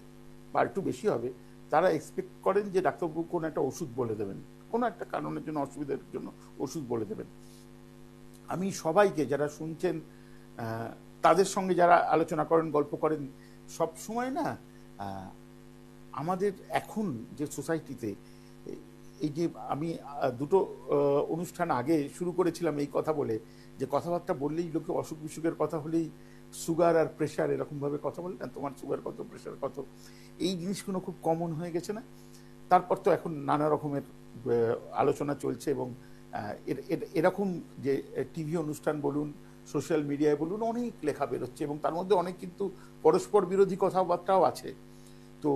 বা একটু বেশি হবে, তারা এক্সপেক্ট করেন যে ডাক্তারবাবু কোনো একটা ওষুধ বলে দেবেন, কোনো একটা কারণের জন্য, অসুবিধার জন্য ওষুধ বলে দেবেন। আমি সবাইকে যারা শুনছেন তাদের সঙ্গে যারা আলোচনা করেন, গল্প করেন, সব সময় না আমাদের এখন যে সোসাইটিতে, এই যে আমি দুটো অনুষ্ঠান আগে শুরু করেছিলাম এই কথা বলে, যে কথাবার্তা বললেই লোকে অসুখ বিসুখের কথা হলেই সুগার আর প্রেশার এরকমভাবে কথা বলে না, তোমার সুগার কত, প্রেশার কত, এই জিনিসগুলো খুব কমন হয়ে গেছে না। তারপর তো এখন নানা রকমের আলোচনা চলছে, এবং এরকম যে টিভি অনুষ্ঠান বলুন, সোশ্যাল মিডিয়ায় বলুন, অনেক লেখা বেরোচ্ছে, এবং তার মধ্যে অনেক কিন্তু পরস্পর বিরোধী কথাবার্তাও আছে। তো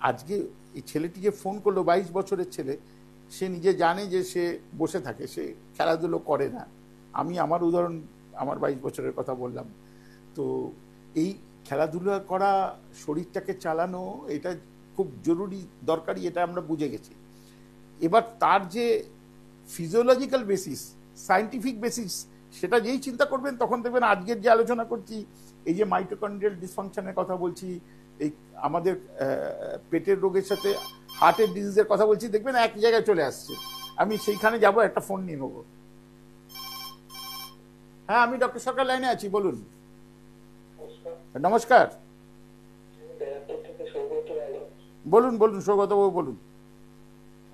আজকে এই ছেলেটি যে ফোন করলো, 22 বছরের ছেলে, সে নিজে জানে যে সে বসে থাকে, সে খেলাধুলো করে না, আমি আমার উদাহরণ, আমার 22 বছরের কথা বললাম। তো এই খেলাধুলা করা, শরীরটাকে চালানো, এটা খুব জরুরি, দরকারি, এটা আমরা বুঝে গেছি। এবার তার যে ফিজিওলজিক্যাল বেসিস, সায়েন্টিফিক বেসিস, সেটা যেই চিন্তা করবেন তখন দেখবেন আজকের যে আলোচনা করছি, এই যে মাইটোকন্ড্রিয়াল ডিসফাংশনের কথা বলছি, এই আমাদের পেটের রোগের সাথে হার্টের ডিজিজের কথা বলছি, দেখবেন এক জায়গায় চলে আসছে। আমি সেইখানে যাব, একটা ফোন নিয়ে নেবো। হ্যাঁ, আমি ডক্টর সরকার লাইনে আছি, বলুন। নমস্কার, বলুন বলুন, সৌগতবাবু বলুন।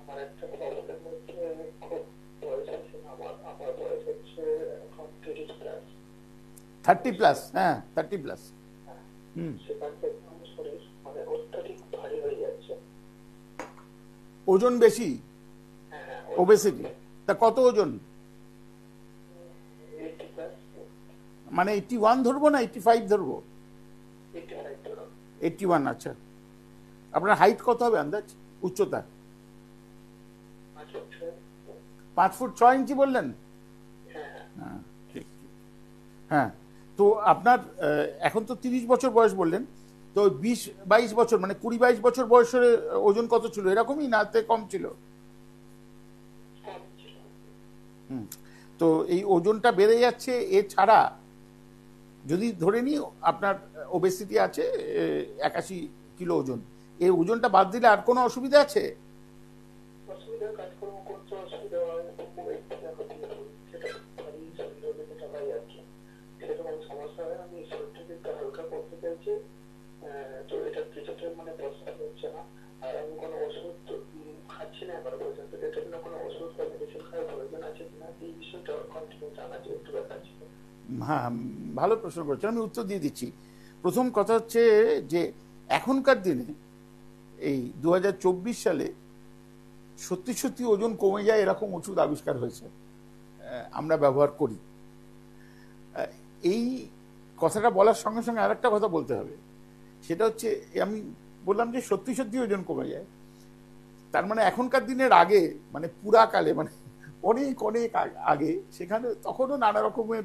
আমার একটা প্রবলেমের মধ্যে খুব বয়স আছে, আমার বয়স হচ্ছে এখন 30 প্লাস। 30 প্লাস, হ্যাঁ 30 প্লাস। সেখান থেকে আমার শরীর মানে অত্যাধিক ভারী হয়ে যাচ্ছে। ওজন বেশি, ওবেসিটি। তা কত ওজন? 80 প্লাস। মানে 81 ধরবো না 85 ধরবো? 85 ধরো। 81, আচ্ছা। আপনার হাইট কত হবে আন্দাজ, উচ্চতা? 5 ফুট 6 ইঞ্চি বললেন? হ্যাঁ, ঠিক ঠিক। হ্যাঁ, তো আপনার এখন তো 30 বছর বয়স বললেন, তো 20-22 বছর মানে 20-22 বছর বয়সের ওজন কত ছিল? এরকমই না, তে কম ছিল? তো এই ওজনটা বেড়ে যাচ্ছে। এছাড়া যদি ধরে নিই আপনার ওবেসিটি আছে 81 কিলো ওজন, এই ওজনটা বাদ দিলে আর কোনো অসুবিধা আছে? অসুবিধা, কাজকর্ম করতে অসুবিধা হয়, সেরকম সমস্যা হয়। আমি শরীরটাকে একটু হালকা করতে চাইছি, তো এটা কিছুতে মানে প্রস্তাব হচ্ছে না। আর আমি কোনো ওষুধ খাচ্ছি না এবার পর্যন্ত। এটার জন্য কোনো ওষুধ বা মেডিসিন খাওয়ার প্রয়োজন আছে কিনা, এই বিষয়টা কন্টিনিউ জানা যে একটু ব্যাপার ছিল। হ্যাঁ, ভালো প্রশ্ন করছেন, আমি উত্তর দিয়ে দিচ্ছি। প্রথম কথা হচ্ছে যে এখনকার দিনে এই 2024 সালে সত্যি সত্যি ওজন কমে যায় এরকম ওষুধ আবিষ্কার হয়েছে, আমরা ব্যবহার করি। এই কথাটা বলার সঙ্গে সঙ্গে আরেকটা কথা বলতে হবে, সেটা হচ্ছে আমি বললাম যে সত্যি সত্যি ওজন কমে যায়। তার মানে এখনকার দিনের আগে, মানে পুরাকালে, মানে অনেক অনেক আগে, সেখানে তখনও নানা রকমের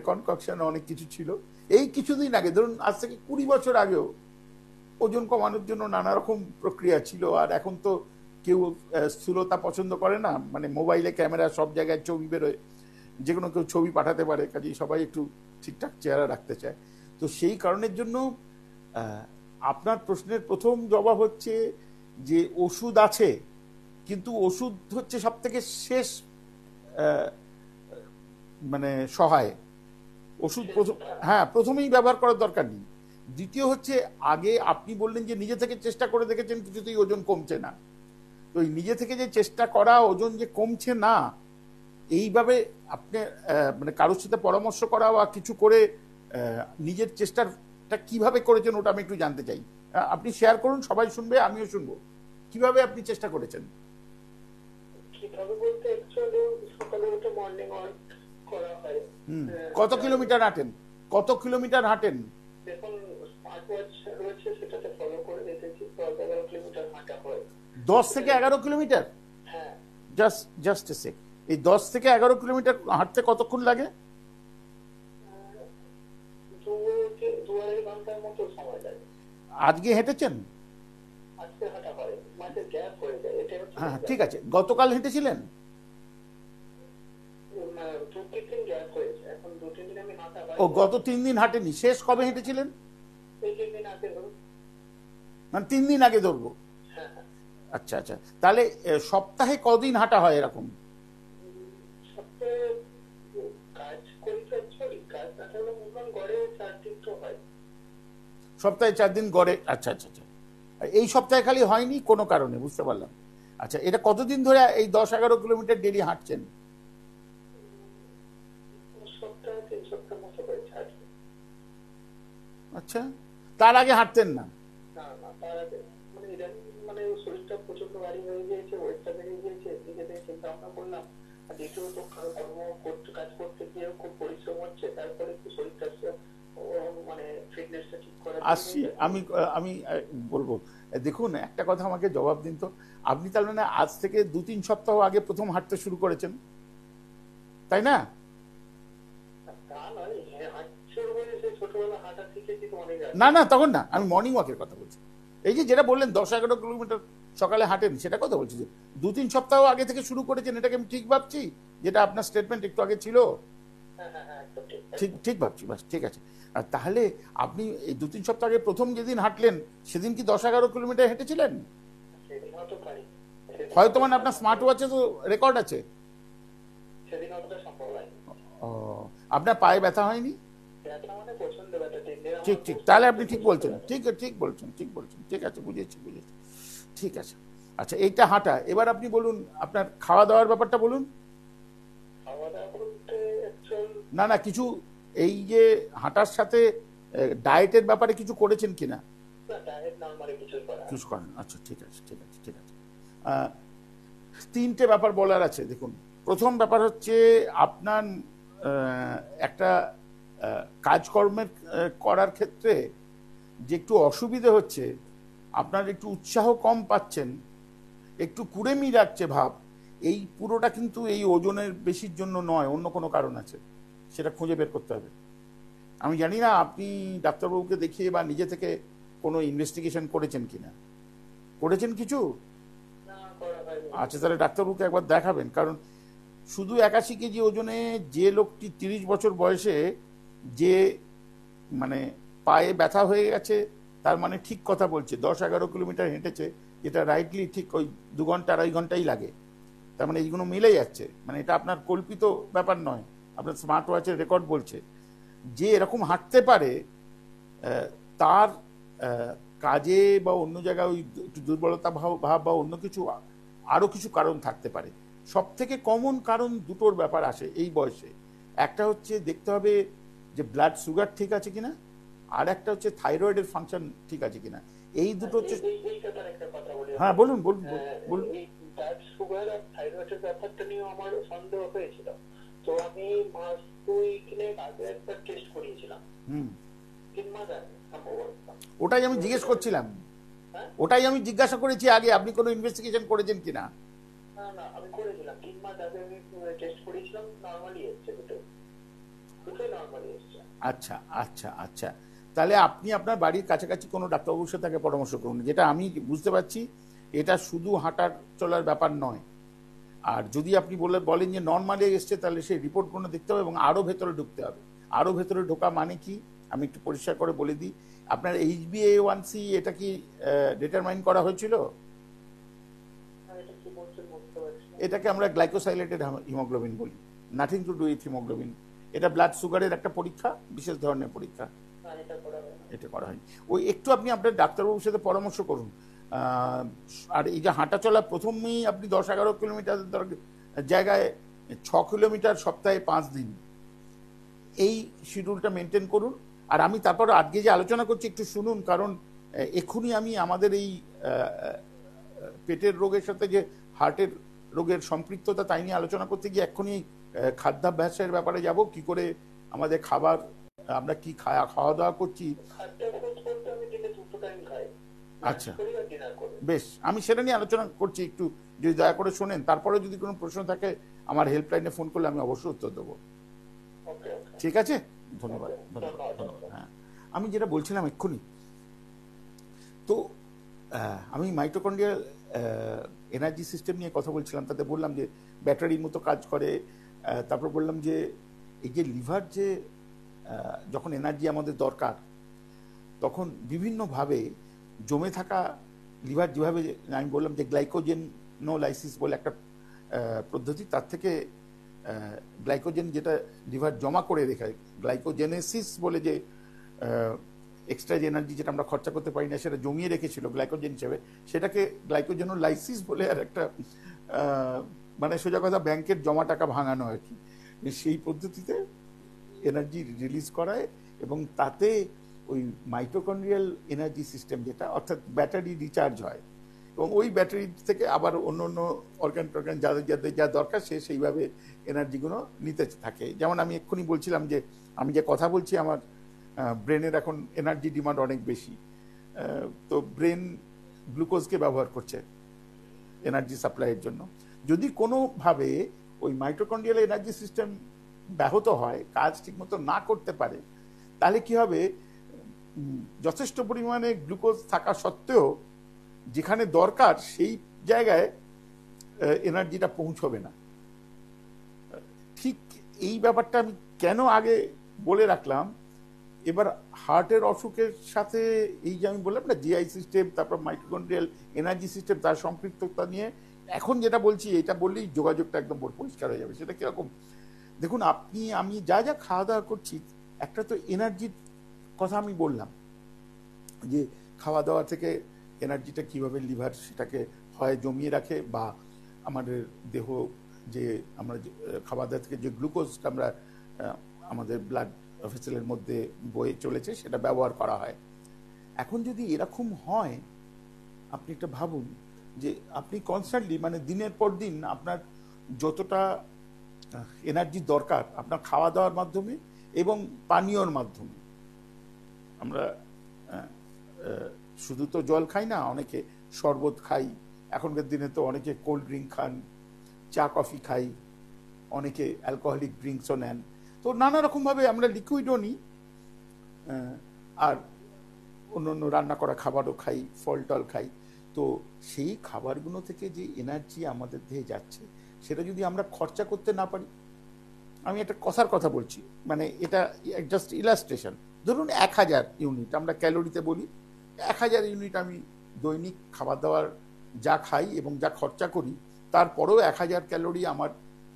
কনককশন, অনেক কিছু ছিল। এই কিছুদিন আগে, ধরুন আজ থেকে 20 বছর আগেও ওজন কমানোর জন্য নানা রকম প্রক্রিয়া ছিল। আর এখন তো কেউ স্থূলতা পছন্দ করে না, মানে মোবাইলে ক্যামেরা, সব জায়গায় ছবি বেরোয়, যে কোনো কেউ ছবি পাঠাতে পারে, কাজেই সবাই একটু ঠিকঠাক চেহারা রাখতে চায়। তো সেই কারণের জন্য আপনার প্রশ্নের প্রথম জবাব হচ্ছে যে ওষুধ আছে, কিন্তু ওষুধ হচ্ছে সব থেকে শেষ মানে সহায় ওষুধ। হ্যাঁ, প্রথমেই ব্যবহার করার দরকার নেই। দ্বিতীয় হচ্ছে, আগে আপনি বললেন যে নিজে থেকে চেষ্টা করে দেখেছেন, কিছুতেই ওজন কমছে না। তো এই নিজে থেকে যে চেষ্টা করা, ওজন যে কমছে না, এইভাবে আপনি মানে কারোর সাথে পরামর্শ করা বা কিছু করে নিজের চেষ্টাটা কিভাবে করেছেন, ওটা আমি একটু জানতে চাই। আপনি শেয়ার করুন, সবাই শুনবে, আমিও শুনবো। কিভাবে আপনি চেষ্টা করেছেন? কিভাবে বলতে, অ্যাকচুয়ালি সকালে উঠে মর্নিং ওয়াক করা হয়। কত কিলোমিটার হাঁটেন? কত কিলোমিটার হাঁটেন? দেখুন, স্মার্ট ওয়াচ রয়েছে, সেটাতে ফলো করে দেখেছি, 10-11 কিলোমিটার হাঁটা হয়। 10 থেকে 11 কিলোমিটার? হ্যাঁ। জাস্ট এ সেক, এই 10 থেকে 11 কিলোমিটার হাঁটতে কতক্ষণ লাগে? 2-2.5 ঘন্টার মতো সময় লাগে। আজকে হেঁটেছেন? আজকে হাঁটা হয়, মাঝে গ্যাপ হয়ে যায়, এটা হচ্ছে। হ্যাঁ, ঠিক আছে। গতকাল হেঁটেছিলেন? 2-3 দিন গ্যাপ হয়েছে, এখন 2-3 দিন আমি হাঁটা হয়। ও, গত 3 দিন হাঁটেনি। শেষ কবে হেঁটেছিলেন? এই 3 দিন আগে ধরুন। মানে 3 দিন আগে ধরবো। হ্যাঁ হ্যাঁ। আচ্ছা আচ্ছা, তাহলে সপ্তাহে কদিন হাঁটা হয় এরকম? সপ্তাহে কাজ করি তো, অ্যাকচুয়ালি কাজ না থাকলে মুভমেন্ট গড়ে 4 দিন তো হয়। সপ্তাহে 4 দিন গড়ে? আচ্ছা আচ্ছা আচ্ছা। এই সপ্তাহে খালি হয়নি কোনো কারণে, বুঝতে পারলাম। আচ্ছা, এটা কতদিন ধরে এই 10-11 কিলোমিটার ডেলি হাঁটছেন? সপ্তাহে 3 সপ্তাহ মতো হয়েছে। আচ্ছা, তার আগে হাঁটতেন না? না না, তার আগে মানে ইদানিং মানে শরীরটা প্রচন্ড ভারী হয়ে গিয়েছে, ওয়েটটা বেড়ে গিয়েছে, এদিকে থেকে চিন্তা ভাবনা করলাম। আর দ্বিতীয়ত কর্ম করতে, কাজ করতে গিয়ে খুব পরিশ্রম হচ্ছে, তারপরে একটু শরীরটা মানে ফিটনেসটা ঠিক করা। আসছি আমি বলবো। দেখুন, একটা কথা আমাকে জবাব দিন তো, আপনি তার মানে আজ থেকে 2-3 সপ্তাহ আগে প্রথম হাঁটতে শুরু করেছেন, তাই না? ছোটবেলা হাঁটা শিখেছি তো অনেক আগে। না না, তখন না, আমি মর্নিং ওয়াকের কথা বলছি। এই যে যেটা বললেন 10-11 কিলোমিটার সকালে হাঁটেন, সেটা কথা বলছি, যে 2-3 সপ্তাহ আগে থেকে শুরু করেছেন, এটাকে আমি ঠিক ভাবছি? যেটা আপনার স্টেটমেন্ট একটু আগে ছিল, হ্যাঁ হ্যাঁ হ্যাঁ, একদম ঠিক। ঠিক ঠিক ভাবছি, বাস ঠিক আছে। আর তাহলে আপনি এই 2-3 সপ্তাহ আগে প্রথম যেদিন হাঁটলেন, সেদিন কি 10-11 কিলোমিটার হেঁটেছিলেন? সেদিন হয়তো পারি, হয়তো, মানে আপনার স্মার্ট ওয়াচে তো রেকর্ড আছে। সেদিন অতটা সম্ভব হয়নি। ও, আপনার পায়ে ব্যথা হয়নি? ব্যথা মানে প্রচন্ড ব্যথা, 3 দিন আমার ঠিক ঠিক, খুব তাহলে আপনি ঠিক প্রচন্ড বলছেন, ব্যথা। ঠিক ঠিক বলছেন, ঠিক বলছেন, ঠিক আছে, বুঝেছি বুঝেছি, ঠিক আছে। আচ্ছা, এইটা হাঁটা। এবার আপনি বলুন আপনার খাওয়া দাওয়ার ব্যাপারটা বলুন। খাওয়া দাওয়া বলতে অ্যাকচুয়াল না না, কিছু এই যে হাঁটার সাথে ডায়েটের ব্যাপারে কিছু করেছেন কিনা? ডায়েট নরমালি কিছু করা। কিছু করেন, আচ্ছা ঠিক আছে ঠিক আছে ঠিক আছে। আহ, 3টে ব্যাপার বলার আছে। দেখুন, প্রথম ব্যাপার হচ্ছে আপনার একটা কাজকর্মের করার ক্ষেত্রে যে একটু অসুবিধে হচ্ছে, আপনার একটু উৎসাহ কম পাচ্ছেন, একটু কুড়েমি রাখছে ভাব, এই পুরোটা কিন্তু এই ওজনের বেশির জন্য নয়, অন্য কোনো কারণ আছে, সেটা খুঁজে বের করতে হবে। আমি জানি না আপনি ডাক্তারবাবুকে দেখিয়ে বা নিজে থেকে কোনো ইনভেস্টিগেশন করেছেন কিনা, করেছেন কিছু? না করা হয়নি। আচ্ছা, তাহলে ডাক্তারবাবুকে একবার দেখাবেন। কারণ শুধু 81 কেজি ওজনে যে লোকটি 30 বছর বয়সে যে মানে পায়ে ব্যথা হয়ে গেছে, তার মানে ঠিক কথা বলছে, 10-11 কিলোমিটার হেঁটেছে, যেটা রাইটলি ঠিক ওই 2 ঘন্টা 2.5 ঘন্টাই লাগে। তার মানে এইগুলো মিলে যাচ্ছে, মানে এটা আপনার কল্পিত ব্যাপার নয়, আপনার স্মার্ট ওয়াচের রেকর্ড বলছে। যে এরকম হাঁটতে পারে, তার কাজে বা অন্য জায়গায় ওই একটু দুর্বলতা ভাব বা অন্য কিছু আরও কিছু কারণ থাকতে পারে। সব থেকে কমন কারণ দুটোর ব্যাপার আসে এই বয়সে। একটা হচ্ছে দেখতে হবে যে ব্লাড সুগার ঠিক আছে কিনা, আর একটা হচ্ছে থাইরয়েডের ফাংশন ঠিক আছে কিনা। এই দুটো হচ্ছে। এই ব্যাপারে একটা কথা বলি। হ্যাঁ বলুন বলুন বলুন। এই ব্লাড সুগার আর থাইরয়েডের ব্যাপারটা নিয়ে আমার সন্দেহ হয়েছিল, তো আমি মাস 2 আগে একবার টেস্ট করিয়েছিলাম। 3 মাস আগে সম্ভবত। ওটাই আমি জিজ্ঞেস করছিলাম, ওটাই আমি জিজ্ঞাসা করেছি আগে, আপনি কোনো ইনভেস্টিগেশন করেছেন কিনা। না না, আমি করেছিলাম 3 মাস আগে, আমি টেস্ট করেছিলাম, নরমালি এসেছে, দুটোই নরমালি এসেছে। আচ্ছা আচ্ছা আচ্ছা, তাহলে আপনি আপনার বাড়ির কাছাকাছি কোনো ডাক্তারবাবুর সাথে আগে পরামর্শ করুন। যেটা আমি বুঝতে পারছি, এটা শুধু হাঁটার চলার ব্যাপার নয়। আর যদি আপনি বলেন যে নর্মালি এসছে, তাহলে সেই রিপোর্টগুলো দেখতে হবে এবং আরও ভেতরে ঢুকতে হবে। আরও ভেতরে ঢোকা মানে কি, আমি একটু পরিষ্কার করে বলে দিই। আপনার HbA1c এটা কি ডিটারমাইন করা হয়েছিল? এটা কি বলছেন বুঝতে পারছি না। এটাকে আমরা গ্লাইকোসাইলেটেড হিমোগ্লোবিন বলি, nothing to do with haemoglobin. এটা ব্লাড সুগারের একটা পরীক্ষা, বিশেষ ধরনের পরীক্ষা। না, এটা করা হয়নি। এটা করা হয়নি। ওই একটু আপনি আপনার ডাক্তারবাবুর সাথে পরামর্শ করুন। আর এই যে হাঁটা চলা, প্রথমেই আপনি 10-11 কিলোমিটার জায়গায় 6 কিলোমিটার সপ্তাহে 5 দিন, এই শিডিউলটা মেনটেন করুন। আর আমি তারপর আজকে যে আলোচনা করছি একটু শুনুন, কারণ এক্ষুনি আমি আমাদের এই পেটের রোগের সাথে যে হার্টের রোগের সম্পৃক্ততা, তাই নিয়ে আলোচনা করতে গিয়ে এক্ষুনি খাদ্যাভ্যাসের ব্যাপারে যাব, কি করে আমাদের খাবার, আমরা কি খাওয়া দাওয়া করছি। খাদ্যাভ্যাস বলতে আমি দিনে 2 টাইম খাই। আচ্ছা করি আর ডিনার করি। বেশ, আমি সেটা নিয়ে আলোচনা করছি, একটু যদি দয়া করে শোনেন। তারপরে যদি কোনো প্রশ্ন থাকে আমার হেল্পলাইনে ফোন করলে আমি অবশ্যই উত্তর দেবো। ওকে ওকে। ঠিক আছে, ধন্যবাদ ধন্যবাদ ধন্যবাদ। হ্যাঁ, আমি যেটা বলছিলাম এক্ষুনি, তো আমি মাইটোকন্ড্রিয়াল এনার্জি সিস্টেম নিয়ে কথা বলছিলাম। তাতে বললাম যে ব্যাটারির মতো কাজ করে। তারপর বললাম যে এই যে লিভার, যে যখন এনার্জি আমাদের দরকার, তখন বিভিন্নভাবে জমে থাকা লিভার, যেভাবে আমি বললাম যে গ্লাইকোজেনোলাইসিস বলে একটা পদ্ধতি, তার থেকে গ্লাইকোজেন যেটা লিভার জমা করে রেখে, গ্লাইকোজেনেসিস বলে যে এক্সট্রা যে এনার্জি যেটা আমরা খরচা করতে পারি না, সেটা জমিয়ে রেখেছিল গ্লাইকোজেন হিসেবে, সেটাকে গ্লাইকোজেনোলাইসিস বলে আর একটা মানে সোজা কথা ব্যাংকের জমা টাকা ভাঙানো আর কি, সেই পদ্ধতিতে এনার্জি রিলিজ করায়। এবং তাতে ওই মাইটোকন্ড্রিয়াল এনার্জি সিস্টেম, যেটা অর্থাৎ ব্যাটারি রিচার্জ হয়, এবং ওই ব্যাটারি থেকে আবার অন্য অন্য অর্গান টর্গান যাদের যাদের যা দরকার সে সেইভাবে এনার্জিগুলো নিতে থাকে। যেমন আমি এক্ষুনি বলছিলাম যে আমি যে কথা বলছি, আমার ব্রেনের এখন এনার্জি ডিমান্ড অনেক বেশি, তো ব্রেন গ্লুকোজকে ব্যবহার করছে এনার্জি সাপ্লাইয়ের জন্য। যদি কোনোভাবে ওই মাইটোকন্ড্রিয়াল এনার্জি সিস্টেম ব্যাহত হয়, কাজ ঠিকমতো না করতে পারে, তাহলে কি হবে, যথেষ্ট পরিমাণে গ্লুকোজ থাকা সত্ত্বেও যেখানে দরকার সেই জায়গায় এনার্জিটা পৌঁছবে না। ঠিক এই ব্যাপারটা আমি কেন আগে বলে রাখলাম, এবার হার্টের অসুখের সাথে এই যে আমি বললাম না জিআই সিস্টেম, তারপর মাইটোকন্ড্রিয়াল এনার্জি সিস্টেম, তার সম্পৃক্ততা নিয়ে এখন যেটা বলছি, এটা বললেই যোগাযোগটা একদম পরিষ্কার হয়ে যাবে। সেটা কিরকম, দেখুন আপনি আমি যা যা খাওয়া দাওয়া করছি, একটা তো এনার্জির কথা আমি বললাম যে খাওয়া দাওয়া থেকে এনার্জিটা কিভাবে লিভার সেটাকে হয় জমিয়ে রাখে, বা আমাদের দেহ যে আমরা খাওয়া দাওয়া থেকে যে গ্লুকোজটা আমরা আমাদের ব্লাড ভেসেলের মধ্যে বয়ে চলেছে সেটা ব্যবহার করা হয়। এখন যদি এরকম হয়, আপনি একটা ভাবুন যে আপনি কনস্ট্যান্টলি মানে দিনের পর দিন আপনার যতটা এনার্জি দরকার আপনার খাওয়া দাওয়ার মাধ্যমে এবং পানীয়র মাধ্যমে, আমরা শুধু তো জল খাই না, অনেকে শরবত খাই, এখনকার দিনে তো অনেকে কোল্ড ড্রিঙ্ক খান, চা কফি খাই, অনেকে অ্যালকোহলিক ড্রিঙ্কসও নেন, তো নানা রকমভাবে আমরা লিকুইডও নিই, আর অন্য অন্য রান্না করা খাবারও খাই, ফল টল খাই। তো সেই খাবারগুলো থেকে যে এনার্জি আমাদের দেহে যাচ্ছে সেটা যদি আমরা খরচা করতে না পারি, আমি একটা কথার কথা বলছি, মানে এটা জাস্ট ইলাস্ট্রেশন, ধরুন 1000 ইউনিট আমরা ক্যালোরিতে বলি, 1000 ইউনিট আমি দৈনিক খাবার দাবার যা খাই এবং যা খরচা করি, তারপরেও 1000 ক্যালোরি আমার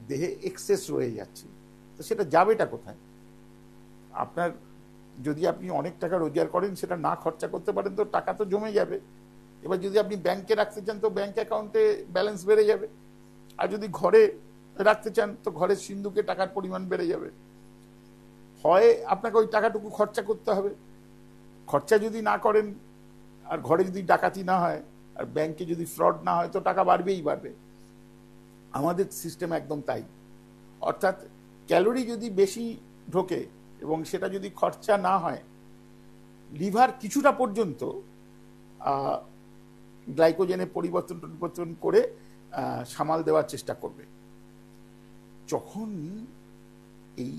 দেহে এক্সেস রয়ে যাচ্ছে। তো সেটা যাবেটা কোথায়? আপনার যদি আপনি অনেক টাকা রোজগার করেন, সেটা না খরচা করতে পারেন তো টাকা তো জমে যাবে। এবার যদি আপনি ব্যাংকে রাখতে চান তো ব্যাংক অ্যাকাউন্টে ব্যালেন্স বেড়ে যাবে, আর যদি ঘরে রাখতে চান তো ঘরের সিন্ধুকে টাকার পরিমাণ বেড়ে যাবে। হয় আপনাকে ওই টাকাটুকু খরচা করতে হবে, খরচা যদি না করেন আর ঘরে যদি ডাকাতি না হয় আর ব্যাংকে যদি ফ্রড না হয় তো টাকা বাড়বেই বাড়বে। আমাদের সিস্টেম একদম তাই, অর্থাৎ ক্যালোরি যদি বেশি ঢোকে এবং সেটা যদি খরচা না হয়, লিভার কিছুটা পর্যন্ত গ্লাইকোজেনে পরিবর্তন করে সামাল দেওয়ার চেষ্টা করবে। যখন এই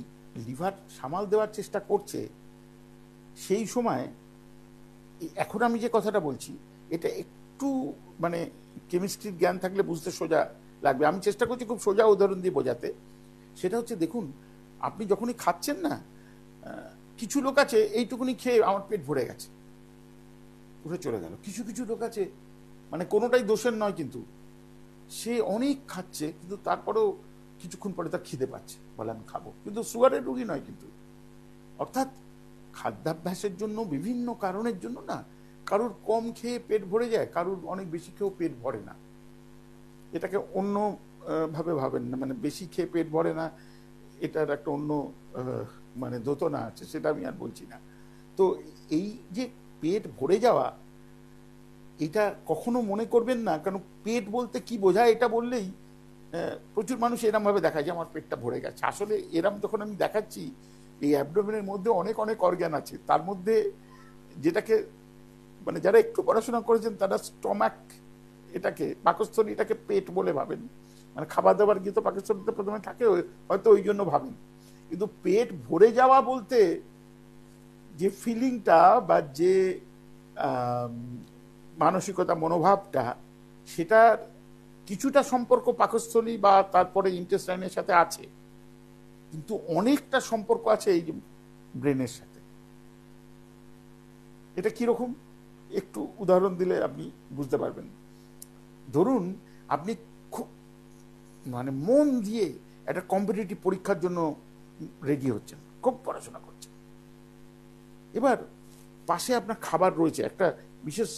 লিভার সামাল দেওয়ার চেষ্টা করছে, সেই সময় এখন আমি যে কথাটা বলছি এটা একটু মানে কেমিস্ট্রির জ্ঞান থাকলে বুঝতে সোজা লাগবে। আমি চেষ্টা করছি খুব সোজা উদাহরণ দিয়ে বোঝাতে। সেটা হচ্ছে, দেখুন আপনি যখনই খাচ্ছেন না, কিছু লোক আছে এইটুকুনি খেয়ে আমার পেট ভরে গেছে, উঠে চলে গেল। কিছু কিছু লোক আছে, মানে কোনোটাই দোষের নয়, কিন্তু সে অনেক খাচ্ছে কিন্তু তারপরেও কিছুক্ষণ পরে তার খিদে পাচ্ছে, বলে আমি খাবো, কিন্তু সুগারের রোগী নয়। কিন্তু অর্থাৎ খাদ্যাভ্যাসের জন্য, বিভিন্ন কারণের জন্য না, কারুর কম খেয়ে পেট ভরে যায়, কারুর অনেক বেশি খেয়েও পেট ভরে না। এটাকে অন্য ভাবে ভাবেন না, মানে বেশি খেয়ে পেট ভরে না, এটার একটা অন্য মানে দোতনা আছে, সেটা আমি আর বলছি না। তো এই যে পেট ভরে যাওয়া, এটা কখনো মনে করবেন না, কারণ পেট বলতে কি বোঝায় এটা বললেই প্রচুর মানুষ এরম ভাবে দেখায় যে আমার পেটটা ভরে গেছে। আসলে এরম যখন আমি দেখাচ্ছি, এই অ্যাবডোমেনের মধ্যে অনেক অনেক অর্গান আছে, তার মধ্যে যেটাকে মানে যারা একটু পড়াশোনা করেছেন তারা স্টমাক, এটাকে পাকস্থলী, এটাকে পেট বলে ভাবেন, মানে খাবার দাবার গিয়ে তো পাকস্থলীতে প্রথমে থাকে, হয়তো ওই জন্য ভাবেন। কিন্তু পেট ভরে যাওয়া বলতে যে ফিলিংটা বা যে মানসিকতা, মনোভাবটা, সেটার কিছুটা সম্পর্ক পাকস্থলী বা তারপরে ইন্টেস্টাইনের সাথে আছে, কিন্তু অনেকটা সম্পর্ক আছে এই ব্রেনের সাথে। এটা কিরকম একটু উদাহরণ দিলে আপনি বুঝতে পারবেন। ধরুন আপনি খুব মানে মন দিয়ে একটা কম্পিটিটিভ পরীক্ষার জন্য রেডি হচ্ছেন, খুব পড়াশোনা করছেন, এবার পাশে আপনার খাবার রয়েছে, একটা বিশেষ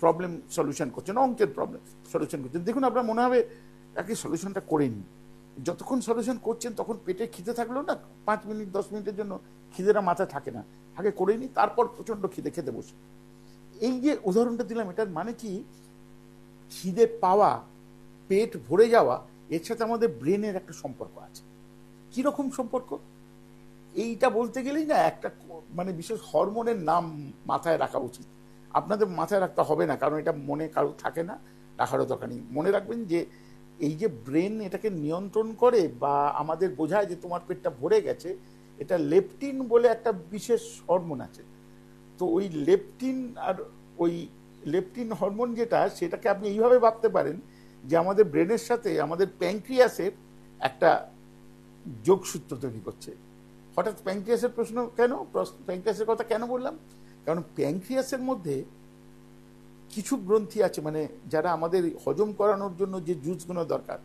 প্রবলেম সলিউশন করছেন, অঙ্কের প্রবলেম সলিউশন করছেন। দেখুন আপনার মনে হবে আগে সলিউশনটা করে নিন। যতক্ষণ সলিউশন করছেন তখন পেটে খিদে থাকলেও না 5 মিনিট 10 মিনিটের জন্য খিদেটা মাথায় থাকে না, আগে করে নিই, তারপর প্রচন্ড খিদে খেতে বসে। এই যে উদাহরণটা দিলাম, এটার মানে কি, খিদে পাওয়া, পেট ভরে যাওয়া, এর সাথে আমাদের ব্রেনের একটা সম্পর্ক আছে। কিরকম সম্পর্ক? এইটা বলতে গেলেই না একটা মানে বিশেষ হরমোনের নাম মাথায় রাখা উচিত। আপনাদের মাথায় রাখতে হবে না, কারণ এটা মনে কারো থাকে না, রাখারও দরকার নেই। মনে রাখবেন যে এই যে ব্রেন এটাকে নিয়ন্ত্রণ করে বা আমাদের বোঝায় যে তোমার পেটটা ভরে গেছে, এটা লেপটিন বলে একটা বিশেষ হরমোন আছে। তো ওই লেপটিন আর ওই লেপটিন হরমোন যেটা, সেটাকে আপনি এইভাবে ভাবতে পারেন যে আমাদের ব্রেনের সাথে আমাদের প্যাঙ্ক্রিয়াসের একটা যোগসূত্র তৈরি করছে। হঠাৎ প্যাঙ্ক্রিয়াসের প্রশ্ন কেন, প্যাঙ্ক্রিয়াসের কথা কেন বললাম? কারণ প্যাঙ্ক্রিয়াসের মধ্যে কিছু গ্রন্থি আছে, মানে যারা আমাদের হজম করানোর জন্য যে জুসগুলো দরকার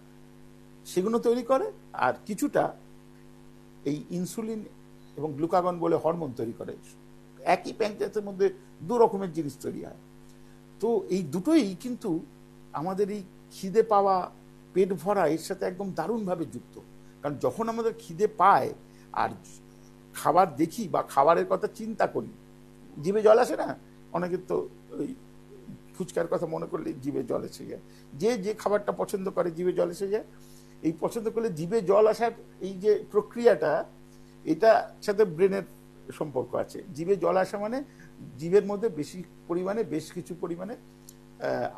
সেগুলো তৈরি করে, আর কিছুটা এই ইনসুলিন এবং গ্লুকাগন বলে হরমোন তৈরি করে। একই প্যাঙ্ক্রিয়াসের মধ্যে দু রকমের জিনিস তৈরি হয়। তো এই দুটোই কিন্তু আমাদের এই খিদে পাওয়া, পেট ভরা, এর সাথে একদম দারুণভাবে যুক্ত। কারণ যখন আমাদের খিদে পায় আর খাবার দেখি বা খাবারের কথা চিন্তা করি, জিভে জল আসে না? অনেকের তো ওই ফুচকার কথা মনে করলে জিভে জল এসে যায়। যে যে খাবারটা পছন্দ করে জিভে জল এসে যায়। এই পছন্দ করলে জিভে জল আসার এই যে প্রক্রিয়াটা, এটা সাথে ব্রেনের সম্পর্ক আছে। জিভে জল আসা মানে জিভের মধ্যে বেশি পরিমাণে, বেশ কিছু পরিমাণে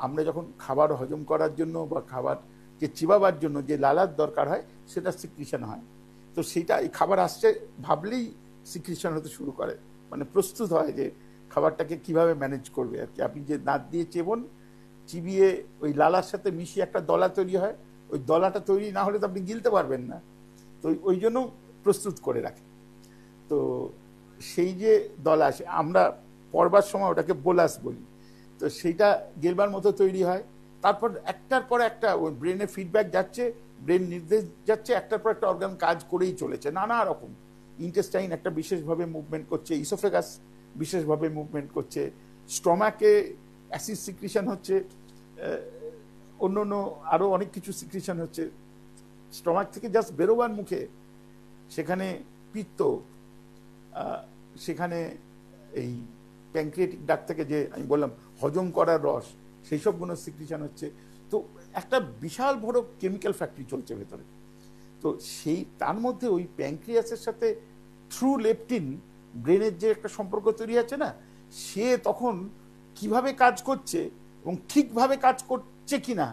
আমরা যখন খাবার হজম করার জন্য বা খাবার যে চিবাবার জন্য যে লালার দরকার হয়, সেটা সিক্রিশন হয়। তো সেটা এই খাবার আসছে ভাবলেই সিক্রিশন হতে শুরু করে, মানে প্রস্তুত হয় যে খাবারটাকে কিভাবে ম্যানেজ করবে আর কি। আপনি যে দাঁত দিয়ে চিবিয়ে ওই লালার সাথে মিশিয়ে একটা দলা তৈরি হয়, ওই দলাটা তৈরি না হলে তো আপনি গিলতে পারবেন না। তো ওই জন্য প্রস্তুত করে রাখে। তো সেই যে দলা আসে, আমরা পড়বার সময় ওটাকে বোলাস বলি। তো সেইটা গেলবার মতো তৈরি হয়। তারপর একটার পর একটা ওই ব্রেনে ফিডব্যাক যাচ্ছে, ব্রেন নির্দেশ যাচ্ছে, একটার পর একটা অর্গান কাজ করেই চলেছে নানা রকম। ইন্টেস্টাইন একটা বিশেষভাবে মুভমেন্ট করছে, ইসোফেগাস বিশেষভাবে মুভমেন্ট করছে, স্টমাকে অ্যাসিড সিক্রিশন হচ্ছে, অন্য অন্য আরো অনেক কিছু সিক্রিশন হচ্ছে স্টমাক থেকে জাস্ট বেরোবার মুখে। সেখানে পিত্ত, সেখানে এই প্যাঙ্ক্রিয়াটিক ডাক্ট থেকে যে আমি বললাম হজম করার রস, সেই সবগুলো সিক্রিশন হচ্ছে। তো একটা বিশাল বড় কেমিক্যাল ফ্যাক্টরি চলছে ভেতরে। তো সেই তার মধ্যে ওই প্যাঙ্ক্রিয়াসের সাথে থ্রু লেপটিন ব্রেনের যে একটা সম্পর্ক তৈরি আছে না, সে তখন কিভাবে কাজ করছে এবং ঠিকভাবে কাজ করছে কিনা।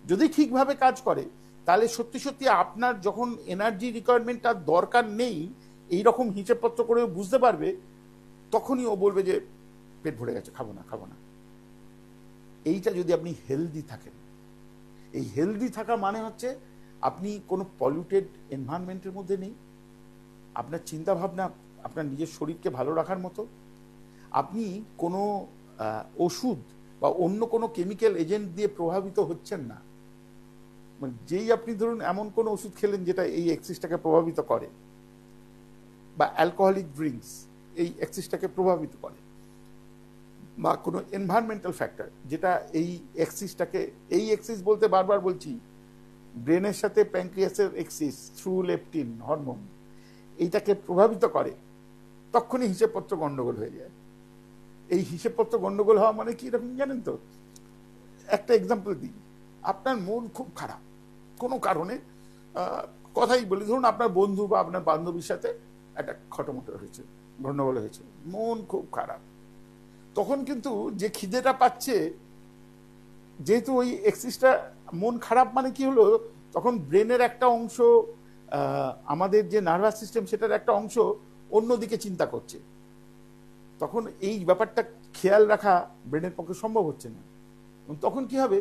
যদি ঠিকভাবে কাজ করে তাহলে সত্যি সত্যি আপনার যখন এনার্জি রিকোয়ারমেন্টটা দরকার নেই, এইরকম হিসেবপত্র করে বুঝতে পারবে, তখনই ও বলবে যে পেট ভরে গেছে, খাবো না খাবো না। এইটা যদি আপনি হেলদি থাকেন, এই হেলদি থাকা মানে হচ্ছে আপনি কোনো পলিউটেড এনভায়রনমেন্টের মধ্যে নেই, আপনার চিন্তা ভাবনা আপনার নিজের শরীরকে ভালো রাখার মতো, আপনি কোনো ওষুধ বা অন্য কোনো কেমিক্যাল এজেন্ট দিয়ে প্রভাবিত হচ্ছেন না। মানে যেই আপনি ধরুন এমন কোনো ওষুধ খেলেন যেটা এই এক্সিসটাকে প্রভাবিত করে, বা অ্যালকোহলিক ড্রিঙ্কস এই এক্সিসটাকে প্রভাবিত করে, বা কোনো এনভায়রনমেন্টাল ফ্যাক্টর যেটা এই এক্সিসটাকে, এই এক্সিস বলতে বারবার বলছি ব্রেনের সাথে প্যাঙ্ক্রিয়াসের এক্সিস থ্রু লেপটিন হরমোন, এইটাকে প্রভাবিত করে, তখনই হিসেবপত্র গন্ডগোল হয়ে যায়। এই হিসেবপত্র গন্ডগোল হওয়া মানে কি এরকম জানেন তো? একটা এক্সাম্পল দিই। আপনার মন খুব খারাপ কোনো কারণে, কথাই বলি, ধরুন আপনার বন্ধু বা আপনার বান্ধবীর সাথে একটা খটোমটো হয়েছে, গন্ডগোল হয়েছে, মন খুব খারাপ। তখন কিন্তু যে খিদেটা পাচ্ছে, যেহেতু ওই এক্সিসটা, মন খারাপ মানে কি হলো, তখন ব্রেনের একটা অংশ, আমাদের যে নার্ভাস সিস্টেম সেটার একটা অংশ অন্যদিকে চিন্তা করছে। তখন এই ব্যাপারটা খেয়াল রাখা ব্রেনের পক্ষে সম্ভব হচ্ছে না। তখন কি হবে,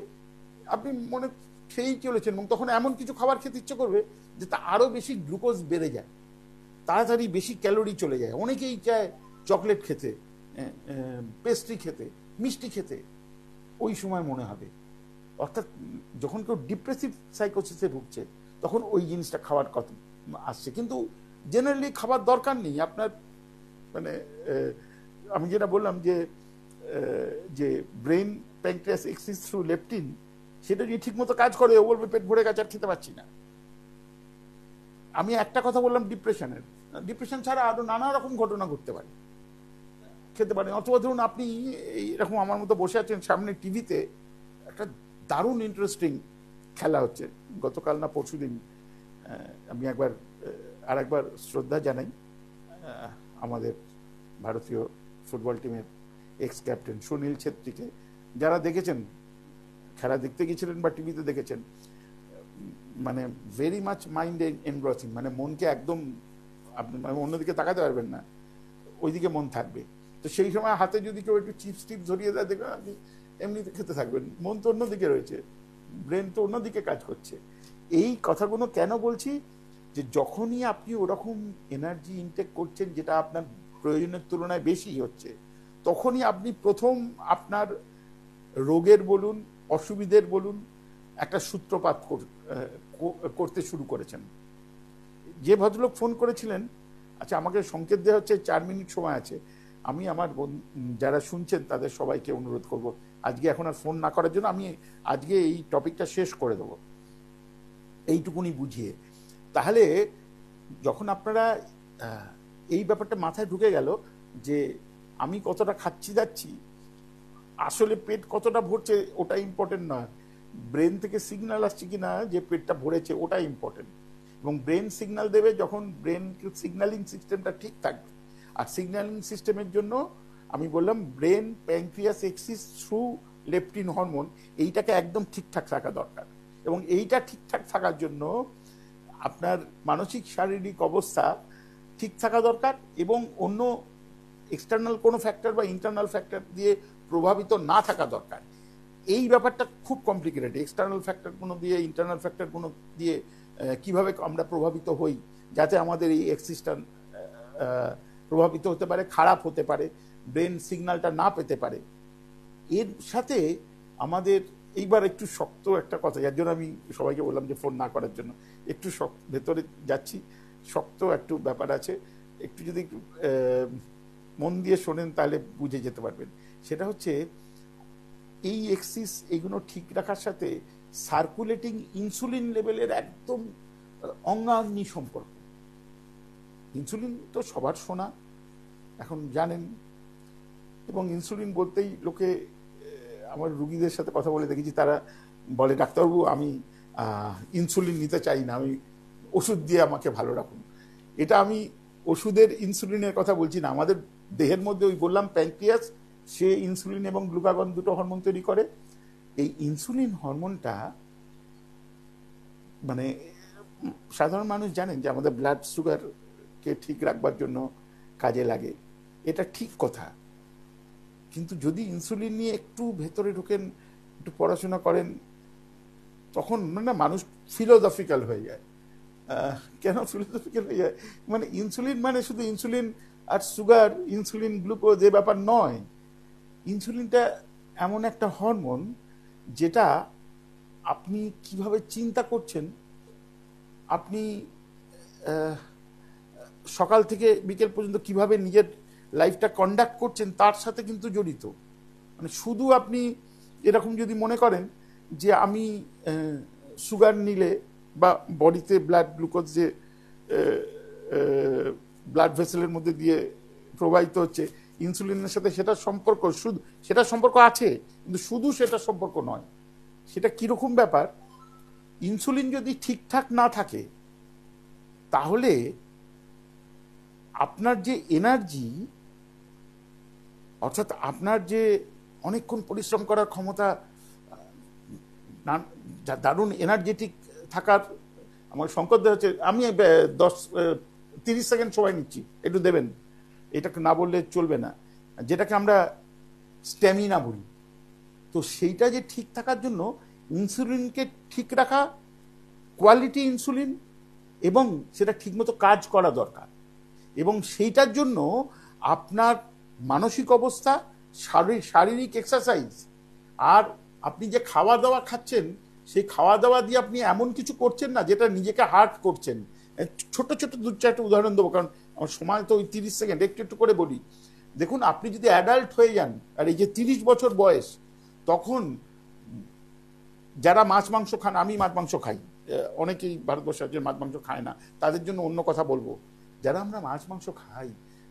আপনি মনে খেয়েই চলেছেন এবং তখন এমন কিছু খাবার খেতে ইচ্ছে করবে যে তা আরো বেশি গ্লুকোজ বেড়ে যায়, তাড়াতাড়ি বেশি ক্যালোরি চলে যায়। অনেকেই চায় চকলেট খেতে, পেস্ট্রি খেতে, মিষ্টি খেতে, ওই সময় মনে হবে। অর্থাৎ যখন কেউ ডিপ্রেসিভ সাইকোসিসে ভুগছে তখন ওই জিনিসটা খাওয়ার কথা আসছে, কিন্তু জেনারেলি খাবার দরকার নেই আপনার। মানে আমি যেটা বললাম যে brain pancreas axis through leptin, সেটা যদি ঠিক মতো কাজ করে, ও বলবে পেট ভরে গেছে আর খেতে পাচ্ছি না। আমি একটা কথা বললাম ডিপ্রেশনের, ডিপ্রেশন ছাড়া আরো নানা রকম ঘটনা ঘটতে পারে, খেতে পারেন। অথবা ধরুন আপনি এরকম আমার মতো বসে আছেন, সামনে টিভিতে একটা দারুণ ইন্টারেস্টিং খেলা হচ্ছে, গতকাল না পরশুদিন। আমি আরেকবার শ্রদ্ধা জানাই আমাদের ভারতীয় ফুটবল টিমের এক্স ক্যাপ্টেন সুনীল ছেত্রীকে। যারা দেখেছেন, খেলা দেখতে গিয়েছিলেন বা টিভিতে দেখেছেন, মানে ভেরি মাচ মাইন্ড এনগ্রসিং, মানে মনকে একদম আপনি অন্যদিকে তাকাতে পারবেন না, ওইদিকে মন থাকবে। তো সেই সময় হাতে যদি কেউ একটু চিপস টিপস ধরিয়ে দেয়, দেখবেন আপনি এমনিতে খেতে থাকবেন, মন তো অন্যদিকে রয়েছে, ব্রেন তো অন্যদিকে কাজ করছে। এই কথাগুলো কেন বলছি, যে যখনই আপনি ওরকম এনার্জি ইনটেক করছেন যেটা আপনার প্রয়োজনের তুলনায় বেশি হচ্ছে, তখনই আপনি প্রথম আপনার রোগের বলুন, অসুবিধের বলুন, একটা সূত্রপাত করতে শুরু করেছেন। যে ভদ্রলোক ফোন করেছিলেন, আচ্ছা আমাকে সংকেত দেওয়া হচ্ছে 4 মিনিট সময় আছে, আমি আমার যারা শুনছেন তাদের সবাইকে অনুরোধ করব আজকে এখন আর ফোন না করার জন্য। আমি আজকে এই টপিকটা শেষ করে দেবো এইটুকুনি বুঝিয়ে। তাহলে যখন আপনারা এই ব্যাপারটা মাথায় ঢুকে গেল যে আমি কতটা খাচ্ছি যাচ্ছি, আসলে পেট কতটা ভরছে ওটা ইম্পর্টেন্ট নয়, ব্রেন থেকে সিগন্যাল আসছে কিনা যে পেটটা ভরেছে ওটা ইম্পর্টেন্ট। এবং ব্রেন সিগন্যাল দেবে যখন ব্রেন সিগন্যালিং সিস্টেমটা ঠিক থাকবে। আর সিগন্যালিং সিস্টেমের জন্য আমি বললাম brain, pancreas axis through leptin hormone, এইটাকে একদম ঠিকঠাক থাকা দরকার। এবং এইটা ঠিকঠাক থাকার জন্য আপনার মানসিক শারীরিক অবস্থা ঠিক থাকা দরকার, এবং অন্য এক্সটার্নাল কোনো ফ্যাক্টর বা ইন্টারনাল ফ্যাক্টর দিয়ে প্রভাবিত না থাকা দরকার। এই ব্যাপারটা খুব কমপ্লিকেটেড। এক্সটার্নাল ফ্যাক্টর কোনো দিয়ে, ইন্টারনাল ফ্যাক্টর কোনো দিয়ে কিভাবে আমরা প্রভাবিত হই যাতে আমাদের এই এক্সিসটা প্রভাবিত হতে পারে, খারাপ হতে পারে, ব্রেন সিগন্যালটা না পেতে পারে। এর সাথে আমাদের এইবার একটু শক্ত একটা কথা, যার জন্য আমি সবাইকে বললাম যে ফোন না করার জন্য, একটু ভেতরে যাচ্ছি, শক্ত একটু ব্যাপার আছে, একটু যদি মন দিয়ে শোনেন তাহলে বুঝে যেতে পারবেন। সেটা হচ্ছে এই এক্সিস এইগুলো ঠিক রাখার সাথে সার্কুলেটিং ইনসুলিন লেভেলের একদম অঙ্গাঙ্গি সম্পর্ক। ইনসুলিন তো সবার শোনা, এখন জানেন। এবং ইনসুলিন বলতেই লোকে, আমার রুগীদের সাথে কথা বলে দেখেছি, তারা বলে ডাক্তারবাবু আমি ইনসুলিন নিতে চাই না, আমি ওষুধ দিয়ে আমাকে ভালো রাখুন। এটা আমি ওষুধের ইনসুলিনের কথা বলছি না। আমাদের দেহের মধ্যে ওই বললাম প্যানক্রিয়াস, সে ইনসুলিন এবং গ্লুকাগন দুটো হরমোন তৈরি করে। এই ইনসুলিন হরমোনটা মানে সাধারণ মানুষ জানেন যে আমাদের ব্লাড সুগারকে ঠিক রাখবার জন্য কাজে লাগে, এটা ঠিক কথা। কিন্তু যদি ইনসুলিন নিয়ে একটু ভেতরে ঢোকেন, একটু পড়াশোনা করেন, তখন মানে মানুষ ফিলোসফিক্যাল হয়ে যায়। কেন ফিলোসফিক্যাল হয়ে যায়? মানে ইনসুলিন মানে শুধু ইনসুলিন আর সুগার, ইনসুলিন গ্লুকোজ এ ব্যাপার নয়। ইনসুলিনটা এমন একটা হরমোন যেটা আপনি কিভাবে চিন্তা করছেন, আপনি সকাল থেকে বিকেল পর্যন্ত কিভাবে নিজের লাইফটা কন্ডাক্ট করছেন তার সাথে কিন্তু জড়িত। মানে শুধু আপনি এরকম যদি মনে করেন যে আমি সুগার নিলে বা বডিতে ব্লাড গ্লুকোজ যে ব্লাড ভেসেলের মধ্যে দিয়ে প্রবাহিত হচ্ছে ইনসুলিনের সাথে, সেটা সম্পর্ক শুধু, সেটা সম্পর্ক আছে কিন্তু শুধু সেটা সম্পর্ক নয়। সেটা কিরকম ব্যাপার, ইনসুলিন যদি ঠিকঠাক না থাকে তাহলে আপনার যে এনার্জি, অর্থাৎ আপনার যে অনেকক্ষণ পরিশ্রম করার ক্ষমতা, দারুণ এনার্জেটিক থাকার, আমার সংকট দেওয়া হচ্ছে, আমি 30 সেকেন্ড সময় নিচ্ছি, একটু দেবেন, এটাকে না বললে চলবে না, যেটাকে আমরা স্ট্যামিনা বলি। তো সেইটা যে ঠিক থাকার জন্য ইনসুলিনকে ঠিক রাখা, কোয়ালিটি ইনসুলিন, এবং সেটা ঠিকমতো কাজ করা দরকার। এবং সেইটার জন্য আপনার মানসিক অবস্থা, শারীরিক এক্সারসাইজ, আর আপনি যে খাওয়া দাওয়া খাচ্ছেন সেই খাওয়া দাওয়া দিয়ে আপনি এমন কিছু করছেন না যেটা নিজেকে হার্ট করছেন। ছোট ছোট 2-4টা উদাহরণ দেবো, কারণ আমার সময় তো ওই 30 সেকেন্ড, একটু একটু করে বলি। দেখুন, আপনি যদি অ্যাডাল্ট হয়ে যান, আর এই যে 30 বছর বয়স, তখন যারা মাছ মাংস খান, আমি মাছ মাংস খাই, অনেকেই ভারতবর্ষে যে মাছ মাংস খায় না তাদের জন্য অন্য কথা বলবো। যারা আমরা মাছ মাংস খাই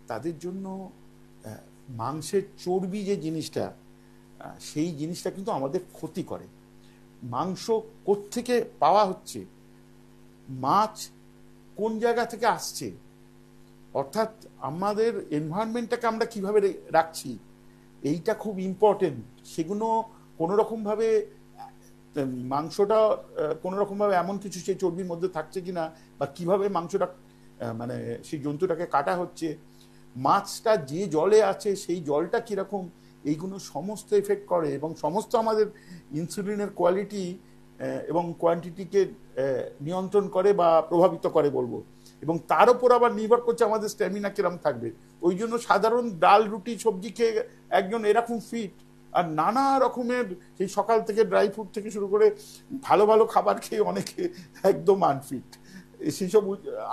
তাদের জন্য মাংসের চর্বি যে জিনিসটা, সেই জিনিসটা কিন্তু আমাদের ক্ষতি করে। মাংস কোত্থেকে পাওয়া হচ্ছে, মাছ কোন জায়গা থেকে আসছে, অর্থাৎ আমাদের এনভায়রনমেন্টটাকে আমরা কিভাবে রাখছি, এইটা খুব ইম্পর্টেন্ট। সেগুলো কোনোরকমভাবে মাংসটা কোনোরকমভাবে এমন কিছু সেই চর্বির মধ্যে থাকছে কিনা, বা কিভাবে মাংসটা মানে সেই জন্তুটাকে কাটা হচ্ছে, মাছটা যে জলে আছে সেই জলটা কিরকম, এইগুলো সমস্ত এফেক্ট করে এবং সমস্ত আমাদের ইনসুলিনের কোয়ালিটি এবং কোয়ান্টিটিকে নিয়ন্ত্রণ করে বা প্রভাবিত করে বলবো। এবং তার উপর আবার নির্ভর করছে আমাদের স্ট্যামিনা কিরকম থাকবে। ওই জন্য সাধারণ ডাল রুটি সবজি খেয়ে একজন এরকম ফিট, আর নানা রকমের সেই সকাল থেকে ড্রাই ফ্রুট থেকে শুরু করে ভালো ভালো খাবার খেয়ে অনেকে একদম আনফিট। সেসব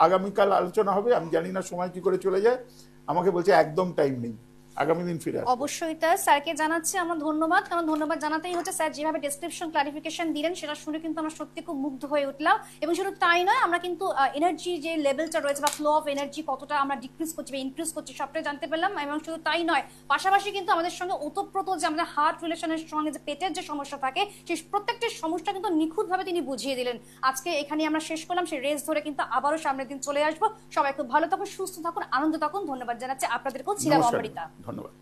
আগামীকাল আলোচনা হবে। আমি জানি না সময় কি করে চলে যায়, আমাকে বলছে একদম টাইম নেই, আগামী দিন ফিরে আসবো। অবশ্যই তাই, স্যারকে জানাচ্ছি আমার ধন্যবাদ, কারণ ধন্যবাদ জানাতেই হচ্ছে স্যার যেভাবে ডেসক্রিপশন ক্লারিফিকেশন দিলেন সেটা শুনে কিন্তু আমরা সত্যি খুব মুগ্ধ হয়ে উঠলাম। এবং শুধু তাই নয়, আমরা কিন্তু এনার্জি যে লেভেলটা রয়েছে বা ফ্লো অফ এনার্জি কতটা আমরা ডিক্রিজ করছি বা ইনক্রিজ করছি সবটাই জানতে পারলাম। এবং শুধু তাই নয়, পাশাপাশি কিন্তু আমাদের সঙ্গে ওতপ্রোত যে আমাদের হার্ট রিলেশনের সঙ্গে যে পেটের যে সমস্যা থাকে সেই প্রত্যেকটা সমস্যা কিন্তু নিখুঁতভাবে তিনি বুঝিয়ে দিলেন। আজকে এখানে আমরা শেষ করলাম, সেই রেস ধরে কিন্তু আবারও সামনের দিন চলে আসবো। সবাই খুব ভালো থাকুন, সুস্থ থাকুন, আনন্দ থাকুন। ধন্যবাদ জানাচ্ছি আপনাদেরকেও। ছিলাম অমৃতা। ধন্যবাদ।